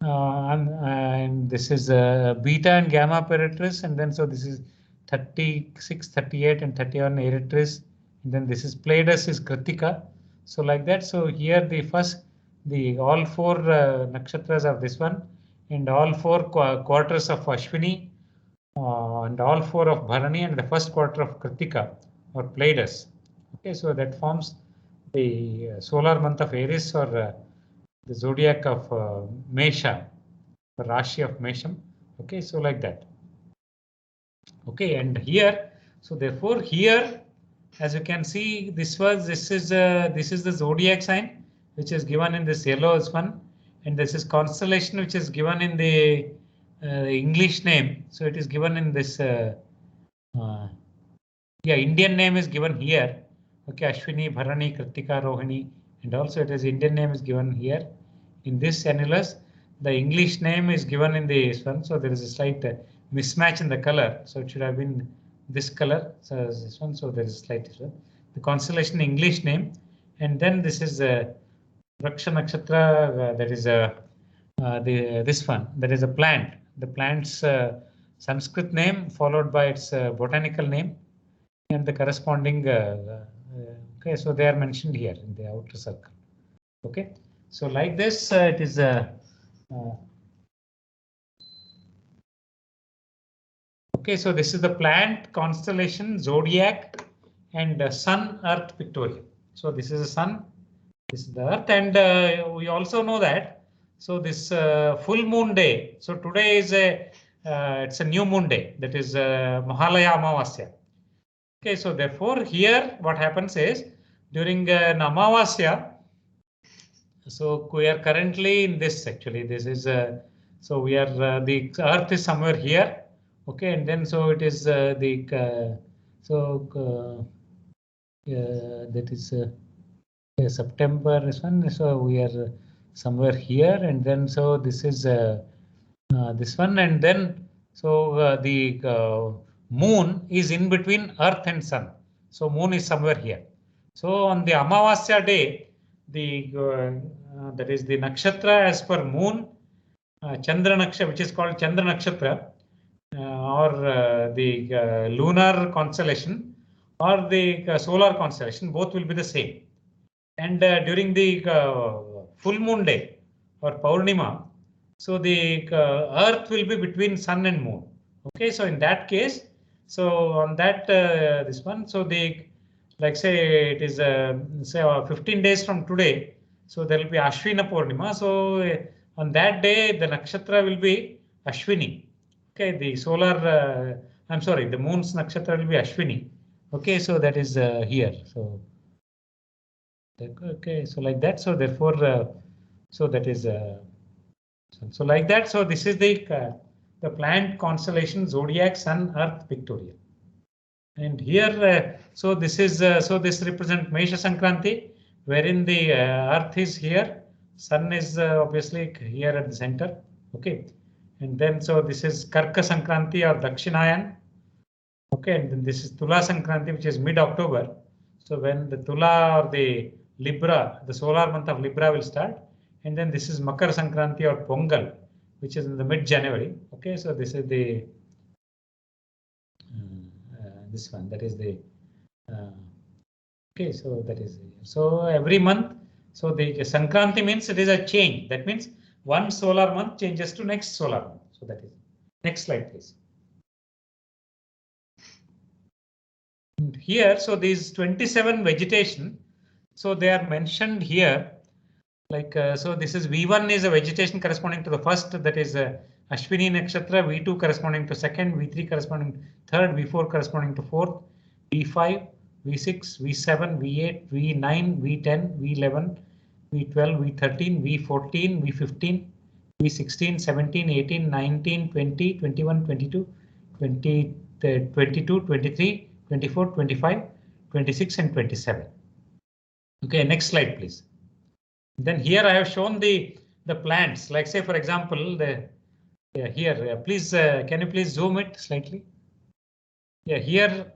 and this is beta and gamma Eritris, and then so this is 36, 38, and 31 Eritris, and then this is Pleiades is Kritika. So like that. So here the first, all 4 nakshatras of this one, and all 4 quarters of Ashwini, and all 4 of Bharani, and the first quarter of Kritika or Pleiades. Okay, so that forms the solar month of Aries, or the zodiac of Mesha, the Rashi of Mesham. Okay, so like that. Okay, and here, so therefore here, as you can see, this is the zodiac sign which is given in this yellow one, and this is constellation which is given in the English name. So it is given in this Indian name is given here. Okay, Ashwini, Bharani, Kritika, Rohini, and also it is Indian name is given here. In this annulus, the English name is given in this one, so there is a slight mismatch in the color. So it should have been this color. So this one, so there is a slight the constellation English name, and then this is Raksha Nakshatra. That is this one. That is a plant. The plant's Sanskrit name followed by its botanical name, and the corresponding. Okay, so they are mentioned here in the outer circle. Okay, so like this, it is okay. So this is the plant, constellation, zodiac, and sun, earth pictorial. So this is the sun, this is the earth, and we also know that. So this full moon day. So today is it's a new moon day. That is Mahalaya Amavasya. Okay, so therefore here what happens is during an Amavasya. So we are currently in this, actually this is so we are the earth is somewhere here. Okay, and then so it is that is September is one. So we are somewhere here, and then so this is this one, and then so the moon is in between earth and sun. So moon is somewhere here. So on the Amavasya day, that is the nakshatra as per moon, Chandra Nakshatra, which is called Chandra Nakshatra, or the lunar constellation, or the solar constellation, both will be the same. And during the full moon day or Purnima, so the earth will be between sun and moon. Okay, so in that case, so on that this one, so the like say it is say 15 days from today, so there will be Ashwina Purnima. So on that day the nakshatra will be Ashwini. Okay, the solar I'm sorry, the moon's nakshatra will be Ashwini. Okay, so that is here. So okay, so like that. So therefore so that is so like that. So this is the plant constellation zodiac sun earth pictorial. And here, so this is so this represents Mesha Sankranti, wherein the earth is here, sun is obviously here at the center. Okay, and then so this is Karka Sankranti or Dakshinayan. Okay, and then this is Tula Sankranti, which is mid-October. So when the Tula or the Libra, the solar month of Libra will start, and then this is Makar Sankranti or Pongal, which is in the mid-January. Okay, so this is the this one, that is the Okay, so that is so every month. So the Sankranti means it is a change. That means one solar month changes to next solar month. So that is next slide, please. And here, so these 27 vegetation. So they are mentioned here. Like so, this is V1 is a vegetation corresponding to the first, that is Ashwini Nakshatra, V2 corresponding to second, V3 corresponding to third, V4 corresponding to fourth, V5, V6, V7, V8, V9, V10, V11, V12, V13, V14, V15, V16, 17, 18, 19, 20, 21, 22, 20, 22, 23, 24, 25, 26, and 27. Okay, next slide, please. Then here I have shown the plants, like say for example, here please can you please zoom it slightly? Yeah, here,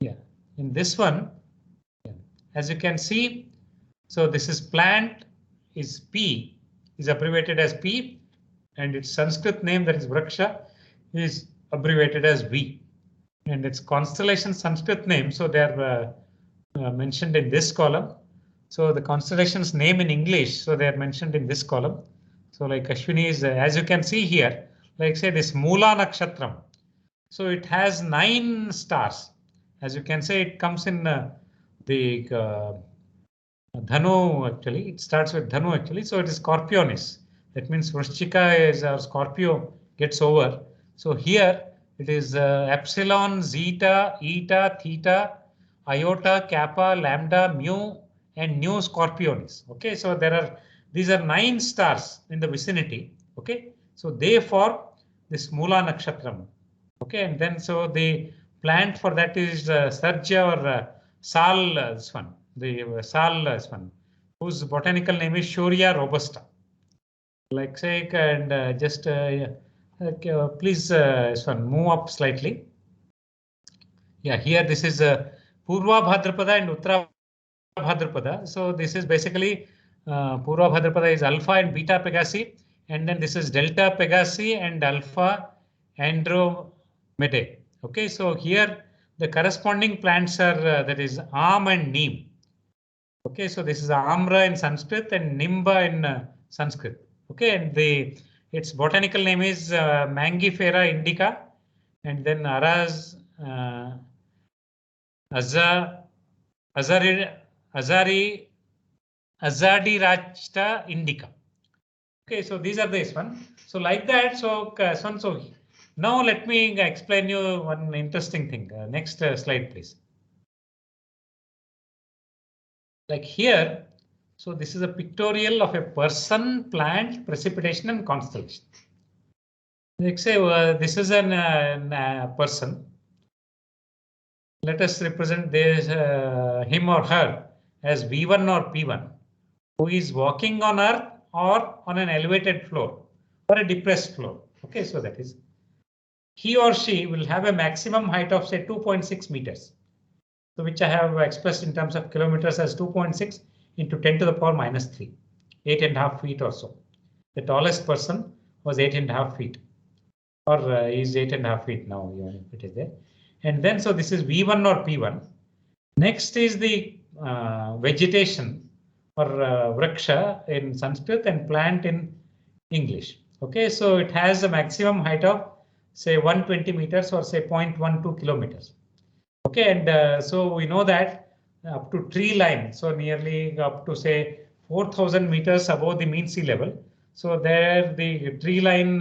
yeah, in this one, yeah, as you can see, so this is plant is P, is abbreviated as P, and its Sanskrit name, that is Vraksha, is abbreviated as V, and its constellation Sanskrit name, so they are mentioned in this column. So the constellation's name in English, so they are mentioned in this column. So like Ashwini is, as you can see here, like say this Mula Nakshatram. So it has 9 stars. As you can say, it comes in the Dhanu actually. It starts with Dhanu actually. So it is Scorpionis. That means Vrishchika is Scorpio gets over. So here it is epsilon, zeta, eta, theta, iota, kappa, lambda, mu, and nu Scorpionis. Okay, so these are 9 stars in the vicinity. Okay, so they form this Mula Nakshatram. Okay, and then so the plant for that is Sarja or Sal, this one, the Sal, this one, whose botanical name is Shoria robusta. Like say, and just please this one move up slightly. Yeah, here this is Purva Bhadrapada and Uttara Bhadrapada. So this is basically Purva Bhadrapada is Alpha and Beta Pegasi, and then this is Delta Pegasi and Alpha Andromeda. Okay, so here the corresponding plants are that is Am and Neem. Okay, so this is Amra in Sanskrit and Nimba in Sanskrit. Okay, and its botanical name is Mangifera indica, and then Araz Azadirachta indica. Okay, so these are this one. So like that, so now let me explain you one interesting thing. Next slide, please. Like here, so this is a pictorial of a person, plant, precipitation, and constellation. Like say this is a person. Let us represent this him or her as V1 or P1, who is walking on earth or on an elevated floor or a depressed floor. Okay, so that is he or she will have a maximum height of say 2.6 meters. So which I have expressed in terms of kilometers as 2.6 into 10 to the power minus 3, 8.5 feet or so. The tallest person was 8.5 feet, or is 8.5 feet now, even if it is there. And then so this is V1 or P1. Next is the vegetation or vraksha in Sanskrit and plant in English. Okay, so it has a maximum height of say 120 meters or say 0.12 kilometers. Okay, and so we know that up to tree line, so nearly up to say 4,000 meters above the mean sea level. So there the tree line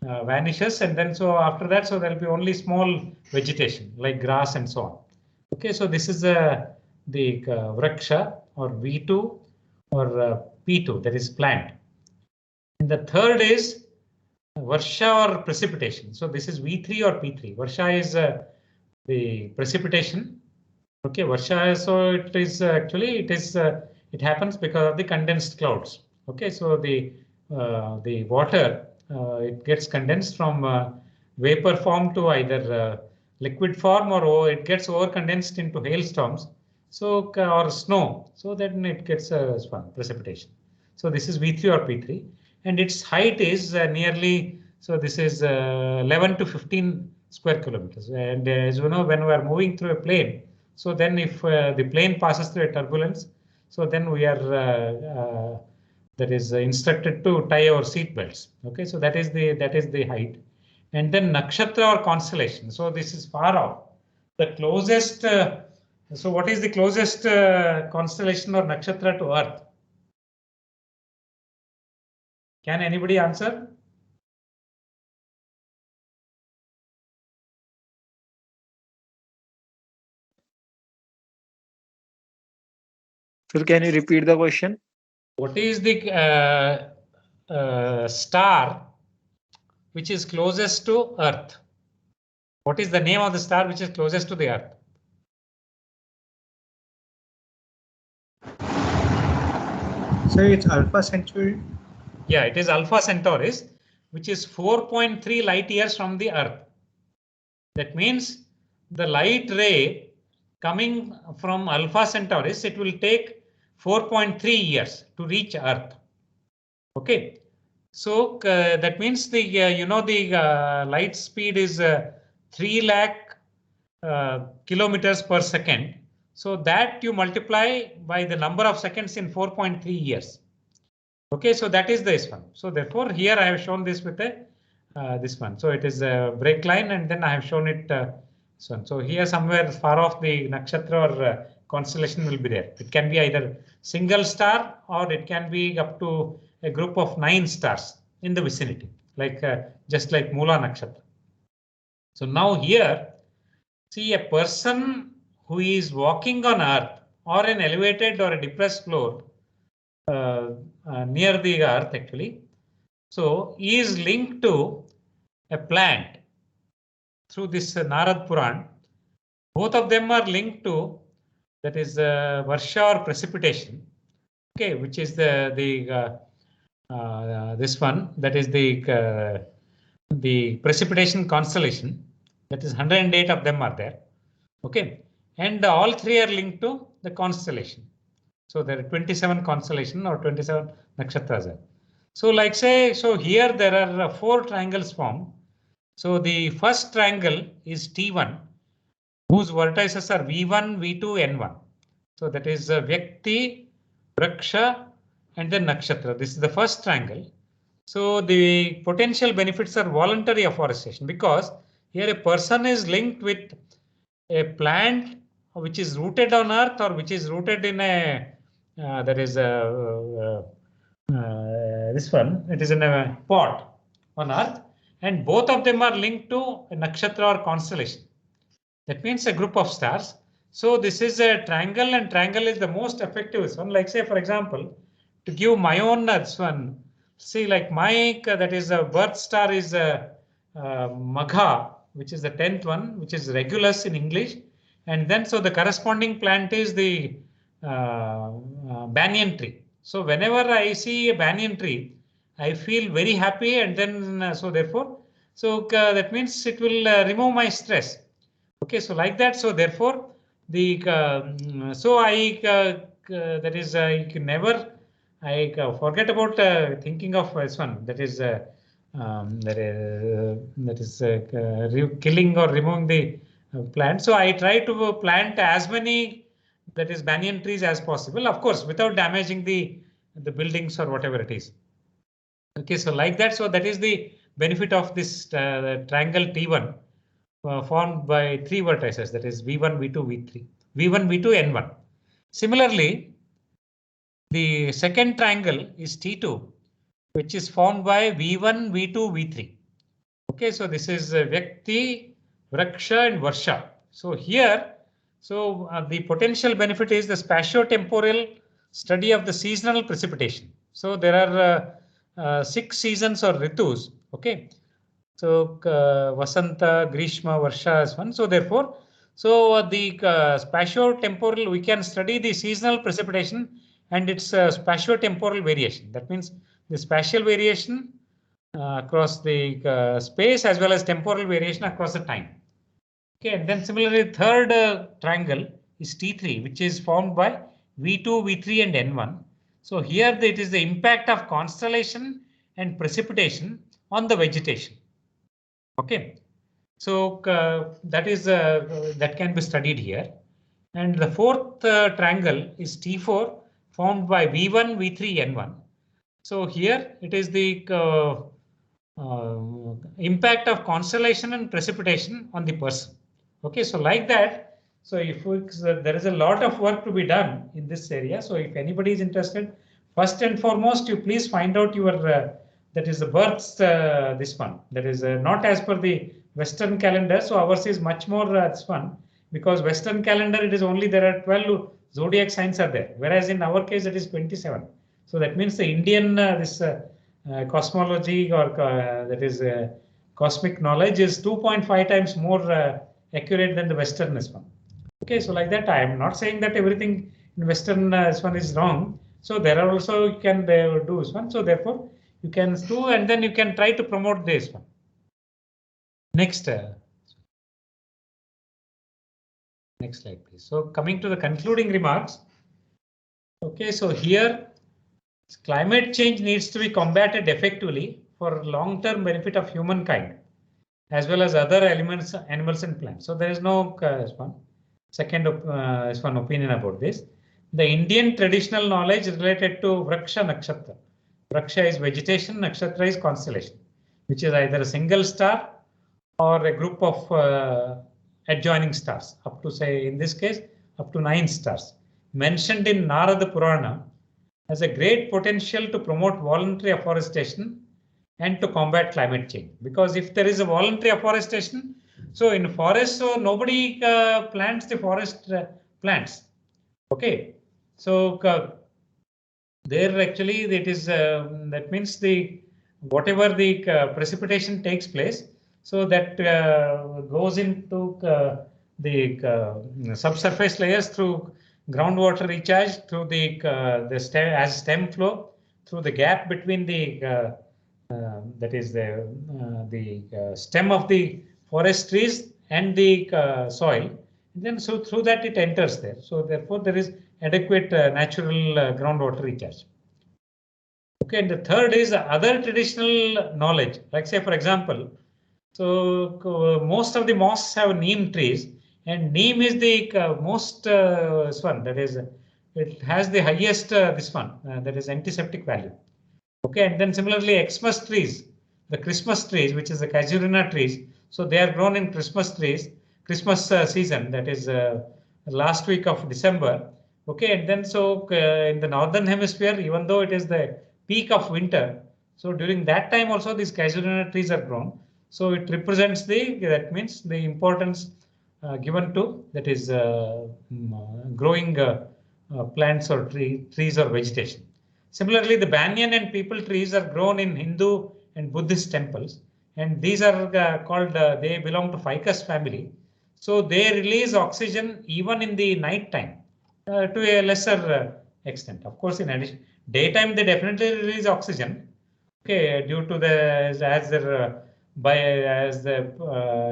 vanishes, and then so after that, so there will be only small vegetation like grass and so on. Okay, so this is the vraksha or V2 or P2, that is plant. And the third is varsha or precipitation. So this is V3 or P3. Varsha is the precipitation. Okay, varsha, so it is actually it happens because of the condensed clouds. Okay, so the water it gets condensed from vapor form to either liquid form, or it gets over condensed into hailstorms. So or snow. So then it gets precipitation. So this is V3 or P3, and its height is nearly, so this is 11 to 15 square kilometers. And as you know, when we are moving through a plane, So then if the plane passes through a turbulence, so then we are that is instructed to tie our seat belts. Okay, so that is the height. And then nakshatra or constellation. So this is far off. The closest. So what is the closest constellation or nakshatra to Earth? Can anybody answer?
Sir, can you repeat the question?
What is the star which is closest to Earth? What is the name of the star which is closest to the Earth?
So it's Alpha Centauri.
Yeah, it is Alpha Centaurus, which is 4.3 light years from the Earth. That means the light ray coming from Alpha Centaurus, it will take 4.3 years to reach Earth. Okay, so that means the the light speed is 3 lakh kilometers per second. So that you multiply by the number of seconds in 4.3 years. Okay, so that is this one. So therefore here I have shown this with a this one. So it is a break line, and then I have shown it this one. So here somewhere far off the nakshatra or constellation will be there. It can be either single star or it can be up to a group of 9 stars in the vicinity, like just like Mula nakshatra. So now here, see a person who is walking on Earth or an elevated or a depressed floor near the Earth actually. So he is linked to a plant through this Narad Puran. Both of them are linked to, that is Varsha or precipitation. Okay, which is this one, that is the precipitation constellation. That is 108 of them are there. Okay, and all 3 are linked to the constellation. So there are 27 constellation or 27 nakshatras. So like say, so here there are 4 triangles formed. So the first triangle is T1, whose vertices are V1, V2, N1. So that is Vyakti, Vraksha, and then Nakshatra. This is the first triangle. So the potential benefits are voluntary afforestation, because here a person is linked with a plant which is rooted on Earth or which is rooted in a this one. It is in a pot on Earth, and both of them are linked to a nakshatra or constellation. That means a group of stars. So this is a triangle, and triangle is the most effective one. Like say, for example, to give my own this one. See, like my that is a birth star is Magha, which is the 10th one, which is Regulus in English, and then so the corresponding plant is the banyan tree. So whenever I see a banyan tree, I feel very happy, and then so therefore, so that means it will remove my stress. Okay, so like that. So therefore, the so I that is I can never forget about thinking of this one. That is killing or removing the plant. So I try to plant as many, that is banyan trees, as possible, of course, without damaging the buildings or whatever it is. Okay, so like that. So that is the benefit of this triangle T1. Formed by 3 vertices, that is V1, V2, V3, V1, V2, N1. Similarly, the second triangle is T2, which is formed by V1, V2, V3. Okay, so this is Vyakti, Vraksha, and Varsha. So here, so the potential benefit is the spatio-temporal study of the seasonal precipitation. So there are 6 seasons or ritus. Okay. So Vasanta, Grishma, Varsha is one. So therefore, so the spatio-temporal, we can study the seasonal precipitation and its spatio-temporal variation. That means the spatial variation across the space, as well as temporal variation across the time. Okay, and then similarly, third triangle is T3, which is formed by V2, V3, and N1. So here it is the impact of constellation and precipitation on the vegetation. Okay, so that is that can be studied here. And the fourth triangle is T4 formed by V1, V3, N1. So here it is the impact of constellation and precipitation on the person. Okay, so like that. So if there is a lot of work to be done in this area. So if anybody is interested, first and foremost, you please find out your that is the births. This one that is not as per the Western calendar. So ours is much more this one, because Western calendar it is only there are 12 zodiac signs are there, whereas in our case it is 27. So that means the Indian this cosmology or that is cosmic knowledge is 2.5 times more accurate than the Western this one. Okay, so like that, I am not saying that everything in Western this one is wrong. So there are also you can do this one. So therefore you can do and then you can try to promote this one. Next. Next slide, please. So coming to the concluding remarks. Okay, so here climate change needs to be combated effectively for long-term benefit of humankind, as well as other elements, animals and plants. So there is no second one opinion about this. The Indian traditional knowledge related to Vraksha Nakshatra. Vraksha is vegetation, Nakshatra is constellation, which is either a single star or a group of adjoining stars, up to say in this case up to 9 stars, mentioned in Narada Purana, has a great potential to promote voluntary afforestation and to combat climate change. Because if there is a voluntary afforestation, so in forest, so nobody plants the forest plants. Okay, so there actually it is that means the whatever the precipitation takes place, so that goes into the subsurface layers through groundwater recharge, through the stem flow, through the gap between the that is the stem of the forest trees and the soil. And then so through that it enters there. So therefore there is adequate natural groundwater recharge. Okay, and the third is other traditional knowledge, like say for example, so most of the mosques have neem trees, and neem is the most one, that is it has the highest this one that is antiseptic value. Okay, and then similarly Xmas trees, the Christmas trees, which is the casuarina trees, so they are grown in Christmas trees, Christmas season, that is last week of December. Okay, and then so in the northern hemisphere, even though it is the peak of winter, so during that time also these casuarina trees are grown. So it represents that means the importance given to that is growing plants or trees or vegetation. Similarly, the banyan and peepal trees are grown in Hindu and Buddhist temples, and these are called they belong to ficus family. So they release oxygen even in the night time to a lesser extent. Of course, in addition, daytime they definitely release oxygen. Okay, due to the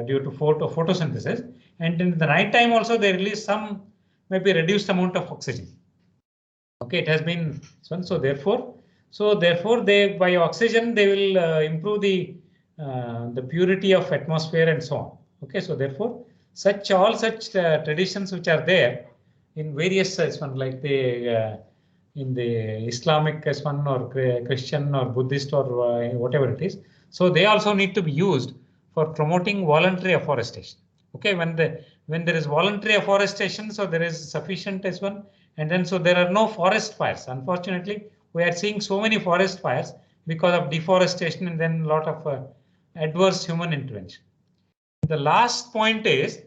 due to photosynthesis, and in the night time also they release some maybe reduced amount of oxygen. Okay, it has been so therefore they by oxygen they will improve the purity of atmosphere and so on. Okay, so therefore all such traditions which are there in various one like the in the Islamic one or Christian or Buddhist or whatever it is. So they also need to be used for promoting voluntary afforestation. Okay, when there is voluntary afforestation, so there is sufficient as one, and then so there are no forest fires. Unfortunately, we are seeing so many forest fires because of deforestation and then a lot of adverse human intervention. The last point is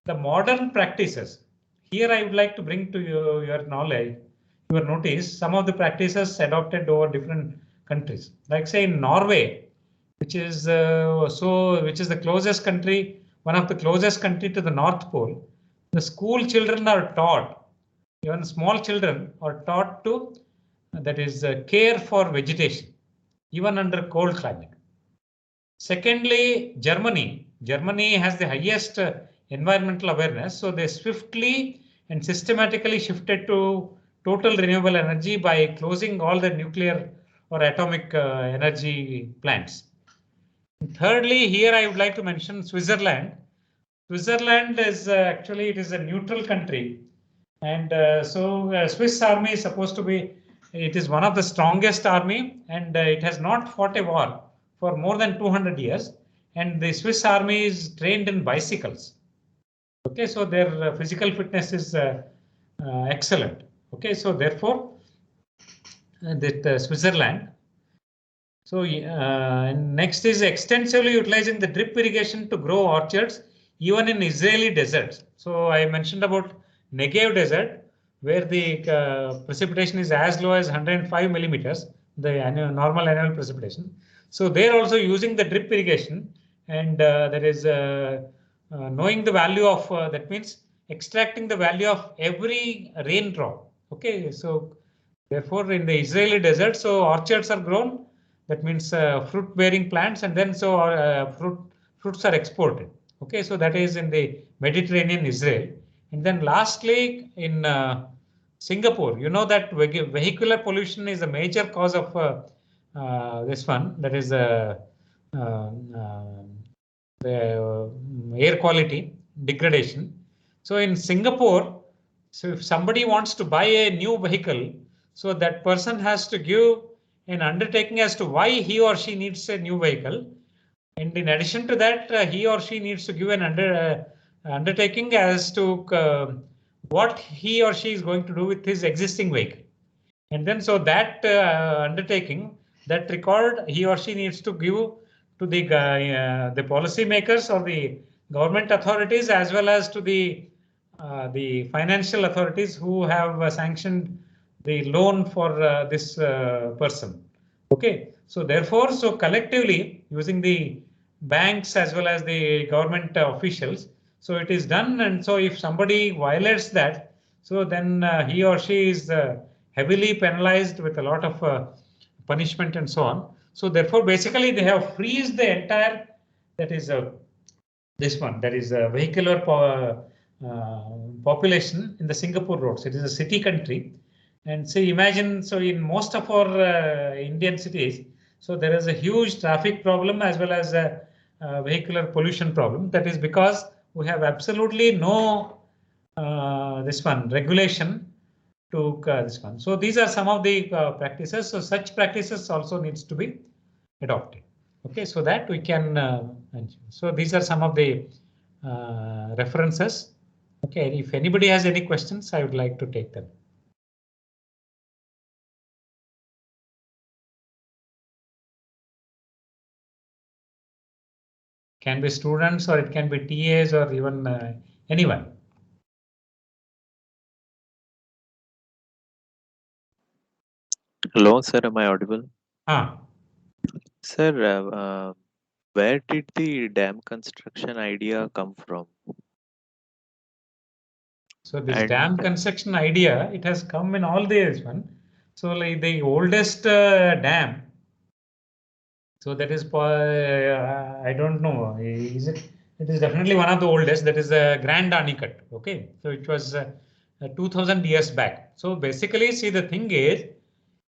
the modern practices. Here I would like to bring to your knowledge, your notice some of the practices adopted over different countries. Like say in Norway, which is the closest country, one of the closest country to the North Pole. The school children are taught, even small children are taught to that is care for vegetation, even under cold climate. Secondly, Germany has the highest environmental awareness, so they swiftly and systematically shifted to total renewable energy by closing all the nuclear or atomic energy plants. Thirdly, here I would like to mention Switzerland. Switzerland is actually it is a neutral country. And so Swiss army is supposed to be, it is one of the strongest army, and it has not fought a war for more than 200 years. And the Swiss army is trained in bicycles. Okay, so their physical fitness is excellent. Okay, so therefore that Switzerland. So next is extensively utilizing the drip irrigation to grow orchards even in Israeli deserts. So I mentioned about Negev desert, where the precipitation is as low as 105 millimeters, the normal annual precipitation. So they're also using the drip irrigation, and there is knowing the value of that means extracting the value of every raindrop. Okay, so therefore in the Israeli desert, so orchards are grown. That means fruit bearing plants, and then so fruits are exported. Okay, so that is in the Mediterranean, Israel. And then lastly in Singapore, you know that vehicular pollution is a major cause of this one, that is air quality degradation. So in Singapore, so if somebody wants to buy a new vehicle, so that person has to give an undertaking as to why he or she needs a new vehicle. And in addition to that, he or she needs to give an undertaking as to what he or she is going to do with his existing vehicle. And then so that undertaking, that record he or she needs to give to the policy makers or the government authorities, as well as to the financial authorities who have sanctioned the loan for this person. Okay, so therefore, so collectively using the banks as well as the government officials, so it is done. And so if somebody violates that, so then he or she is heavily penalized with a lot of punishment and so on. So therefore, basically they have freezed the entire, that is this one, that is a vehicular population in the Singapore roads. It is a city country. And so imagine, so in most of our Indian cities, so there is a huge traffic problem as well as a vehicular pollution problem. That is because we have absolutely no this one regulation to this one. So these are some of the practices. So such practices also needs to be adopted. Okay, so that we can mention. So these are some of the references. Okay, if anybody has any questions, I would like to take them. Can be students or it can be TAs or even anyone.
Hello, sir. Am I audible?
Sir,
Where did the dam construction idea come from?
So this dam construction idea, it has come in all days one. So like the oldest dam. So that is I don't know. Is it? It is definitely one of the oldest. That is the Grand Anicut. Okay, so it was 2000 years back. So basically, see, the thing is,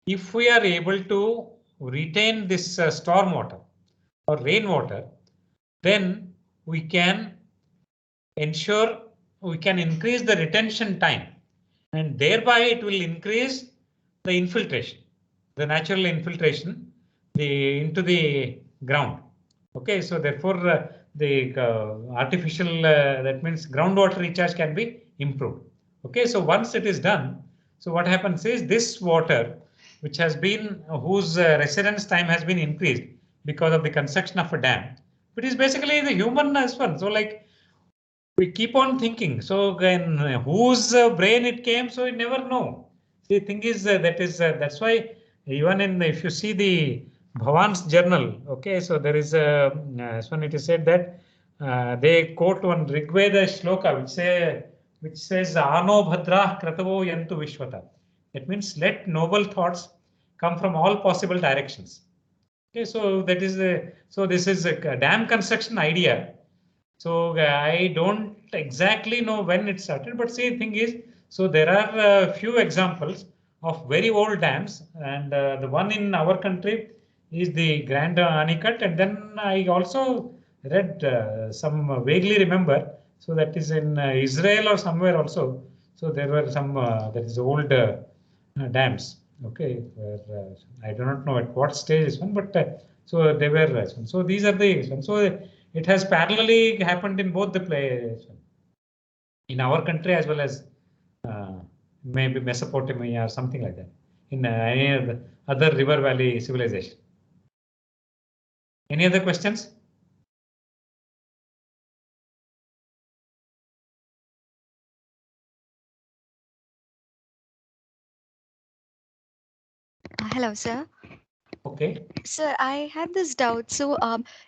if we are able to retain this storm water or rainwater, then we can ensure we can increase the retention time, and thereby it will increase the infiltration, the natural infiltration into the ground. Okay, so therefore the artificial that means groundwater recharge can be improved. Okay, so once it is done, so what happens is this water which has been whose residence time has been increased because of the construction of a dam, it is basically the human as well. So like we keep on thinking. So then whose brain it came, so you never know. The thing is that's why even if you see the Bhavan's journal, okay, so there is a one it is said that they quote one Rigveda shloka which says Ano Bhadra Kratavo Yantu Vishwata. That means let noble thoughts come from all possible directions. Okay, so that is so this is a dam construction idea. So I don't exactly know when it started, but see, the thing is, so there are a few examples of very old dams, and the one in our country is the Grand Anicut, and then I also read some vaguely remember, so that is in Israel or somewhere also. So there were some that is old dams. Okay, where, I do not know at what stage this one, but so they were. So these are the one. So it has parallelly happened in both the places in our country as well as maybe Mesopotamia or something like that in any other river valley civilization. Any other questions?
Hello, sir.
Okay.
Sir, I had this doubt. So,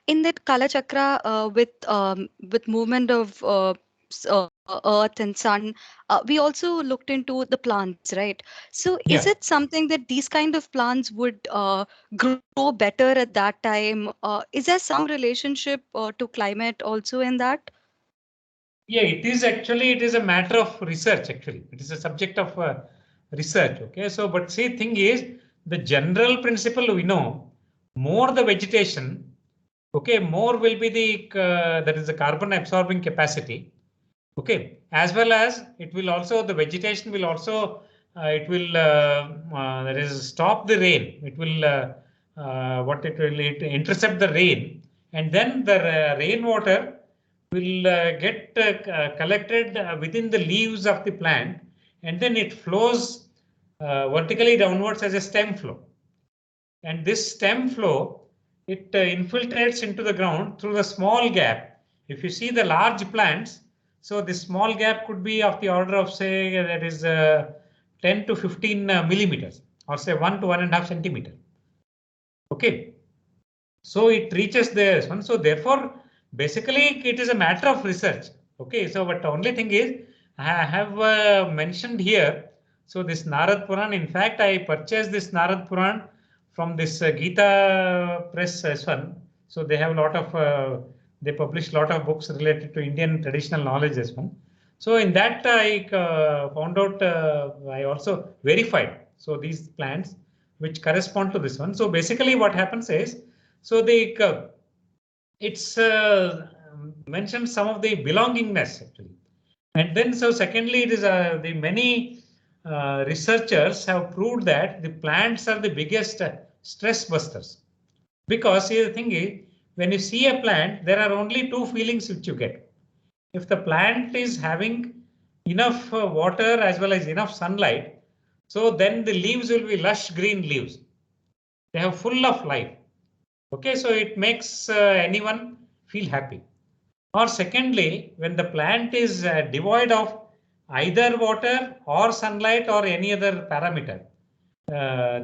in that Kala Chakra, with movement of Earth and Sun, we also looked into the plants, right? So, is
Yeah.
it something that these kind of plants would grow better at that time? Is there some relationship to climate also in that?
Yeah, it is actually, it is a matter of research actually. It is a subject of research. Okay, so but see, thing is, the general principle we know, more the vegetation, okay, more will be the that is the carbon absorbing capacity. Okay, as well as it will also, the vegetation will also it will that is stop the rain. It will what it will intercept the rain, and then the rainwater will get collected within the leaves of the plant, and then it flows vertically downwards as a stem flow. And this stem flow, it infiltrates into the ground through the small gap. If you see the large plants, so this small gap could be of the order of, say, that is 10 to 15 millimeters, or say 1 to 1.5 centimeter. Okay, so it reaches this one. So therefore, basically, it is a matter of research. Okay, so but the only thing is, I have mentioned here. So this Narad Puran, in fact, I purchased this Narad Puran from this Gita Press as well. So they have a lot of they publish a lot of books related to Indian traditional knowledge as well. So in that I found out, I also verified. So these plants which correspond to this one. So basically what happens is, so the it's mentioned some of the belongingness actually. And then so secondly, it is the many researchers have proved that the plants are the biggest stress busters. Because see, the thing is, when you see a plant, there are only two feelings which you get. If the plant is having enough water as well as enough sunlight, so then the leaves will be lush green leaves. They have full of life. Okay, so it makes anyone feel happy. Or secondly, when the plant is devoid of either water or sunlight or any other parameter,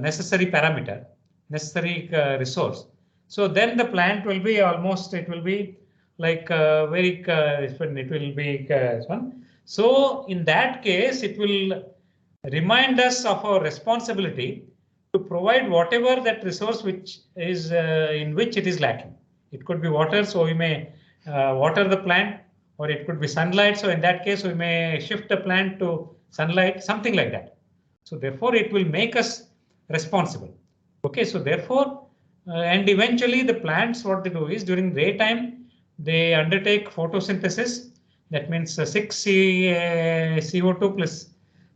necessary resource. So then the plant will be almost, it will be like very, it will be one. So in that case, it will remind us of our responsibility to provide whatever that resource which is in which it is lacking. It could be water, so we may water the plant, or it could be sunlight. So in that case, we may shift the plant to sunlight, something like that. So therefore, it will make us responsible. Okay, so therefore, and eventually the plants, what they do is during daytime, they undertake photosynthesis. That means 6 CO2 plus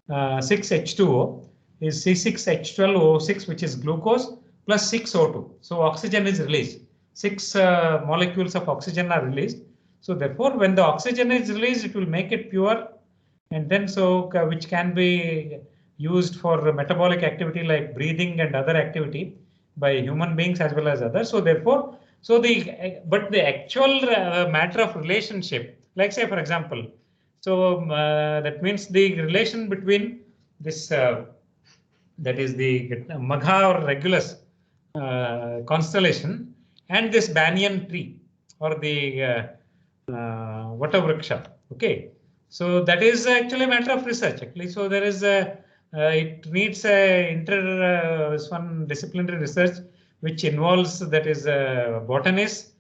6 H2O is C6H12O6, which is glucose, plus 6 O2. So oxygen is released. 6 molecules of oxygen are released. So therefore, when the oxygen is released, it will make it pure, and then so which can be used for metabolic activity like breathing and other activity by human beings as well as others. So therefore, so the but the actual matter of relationship, like say for example, so that means the relation between this that is the Magha or Regulus constellation and this banyan tree or the Vatavriksha. Okay, so that is actually a matter of research actually. So there is a it needs a one disciplinary research which involves, that is botanists,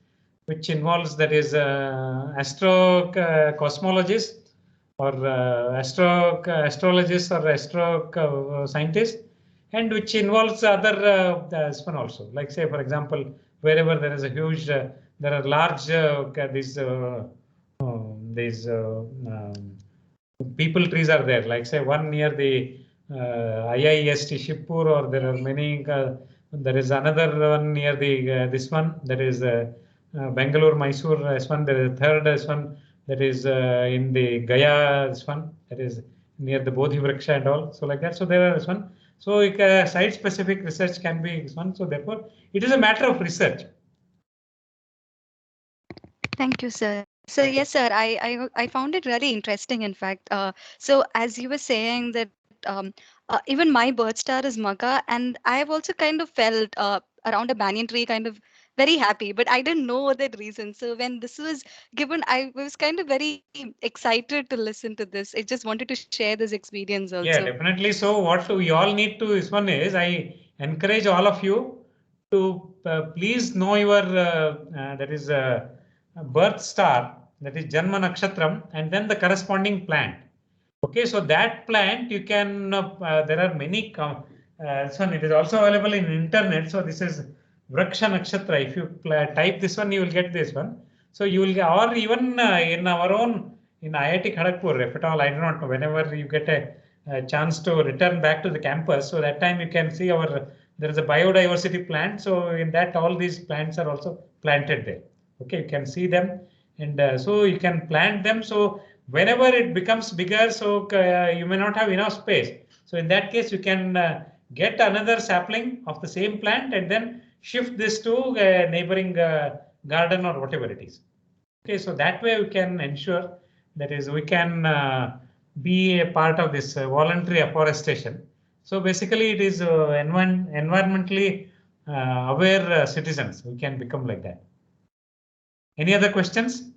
which involves, that is astro cosmologists or astrologists or astro scientists, and which involves other one also. Like say for example, wherever there is a huge, there are large these people trees are there, like say one near the IIST Shipur, or there are many. There is another one near the this one. There is Bangalore, Mysore. This one. There is a third. This one. That is in the Gaya. This one. That is near the Bodhi Vriksha and all. So like that. So there are this one. So site-specific research can be this one. So therefore, it is a matter of research.
Thank you, sir. So yes, sir, I found it really interesting. In fact, so as you were saying that even my birth star is Maga, and I have also kind of felt around a banyan tree, kind of very happy, but I didn't know that reason. So when this was given, I was kind of very excited to listen to this. I just wanted to share this experience also.
Yeah, definitely. So what we all need to, this one is, I encourage all of you to please know your that is birth star, that is Janma Nakshatram, and then the corresponding plant. Okay, so that plant you can, there are many, this one, it is also available in internet. So this is Vraksha Nakshatra. If you type this one, you will get this one. So you will, or even in our own, in IIT Kharagpur, if at all, I do not know, whenever you get a chance to return back to the campus, so that time you can see our, there is a biodiversity plant. So in that, all these plants are also planted there. Okay, you can see them, and so you can plant them. So whenever it becomes bigger, so you may not have enough space. So in that case, you can get another sapling of the same plant and then shift this to a neighboring garden or whatever it is. Okay, so that way we can ensure, that is, we can be a part of this voluntary afforestation. So basically, it is environmentally aware citizens. We can become like that. Any other questions?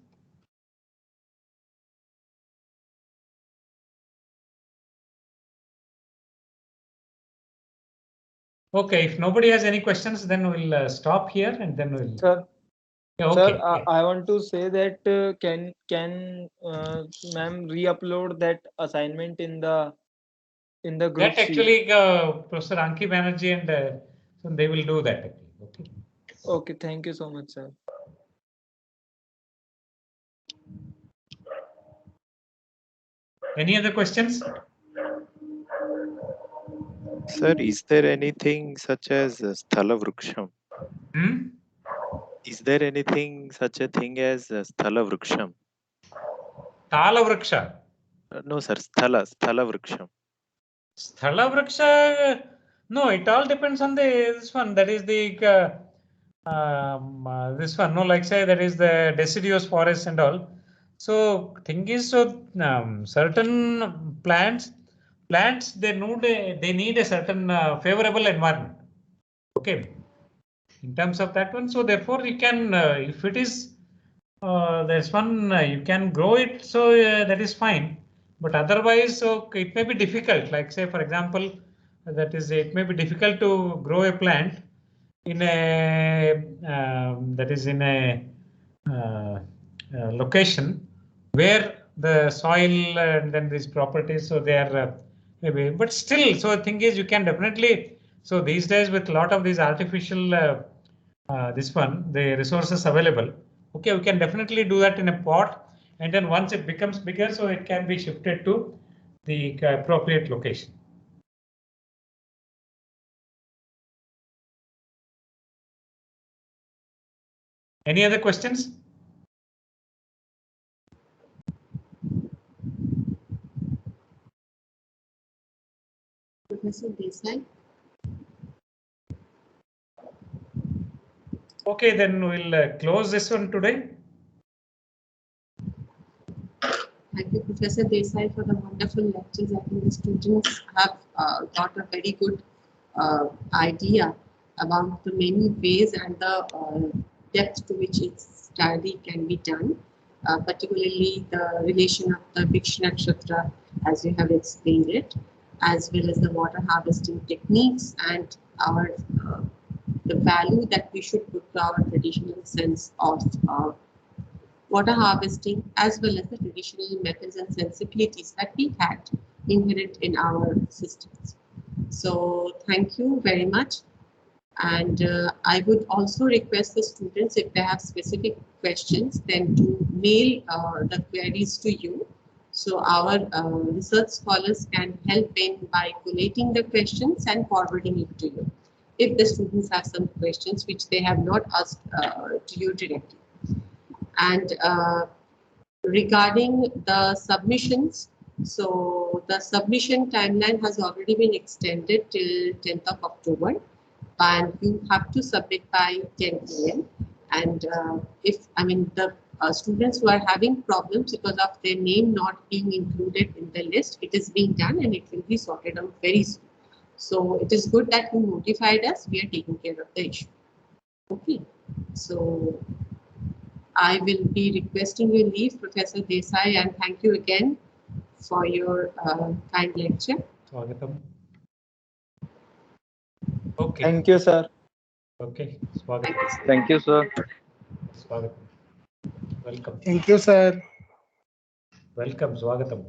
Okay, if nobody has any questions, then we'll stop here and then we'll.
Sir,
Yeah,
sir,
okay. Yeah.
I want to say that can ma'am re-upload that assignment in the group
That
sheet?
actually Professor Anki Banerjee and so they will do that. Okay.
Okay, thank you so much, sir.
Any other questions?
Sir, is there anything such as Sthala Vruksham?
Hmm?
Is there anything such a thing as Sthala Vruksham?
Tala Vriksha.
No, sir, Sthala Vruksham.
Sthala Vriksha. No, it all depends on this one. That is the this one. No, like say that is the deciduous forest and all. So thing is, so certain plants they need a certain favorable environment. Okay, in terms of that one. So therefore, you can if it is there's one you can grow it. So that is fine. But otherwise, so it may be difficult. Like say, for example, that is, it may be difficult to grow a plant in a that is in a location where the soil and then these properties, so they are maybe, but still, so the thing is, you can definitely, so these days with a lot of these artificial this one, the resources available, okay, we can definitely do that in a pot, and then once it becomes bigger, so it can be shifted to the appropriate location. Any other questions?
Professor Desai.
Okay, then we'll close this one today.
Thank you, Professor Desai, for the wonderful lectures. I think the students have got a very good idea about the many ways and the depth to which its study can be done, particularly the relation of the Vriksha Nakshatra, as you have explained it, as well as the water harvesting techniques and our the value that we should put to our traditional sense of water harvesting, as well as the traditional methods and sensibilities that we had inherent in our systems. So thank you very much. And I would also request the students, if they have specific questions, then to mail the queries to you, So our research scholars can help in by collating the questions and forwarding it to you. If the students have some questions which they have not asked to you directly. And regarding the submissions, so the submission timeline has already been extended till 10th of October, and you have to submit by 10 p.m. And if, I mean, the students who are having problems because of their name not being included in the list, it is being done and it will be sorted out very soon. So it is good that you notified us. We are taking care of the issue. Okay, so I will be requesting your leave, Professor Desai, and thank you again for your kind lecture.
Swagatam. Okay.
Thank you, sir.
Okay. Swagatam.
Thank you, sir.
Swagatam. Welcome.
Thank you, sir.
Welcome. Swagatam.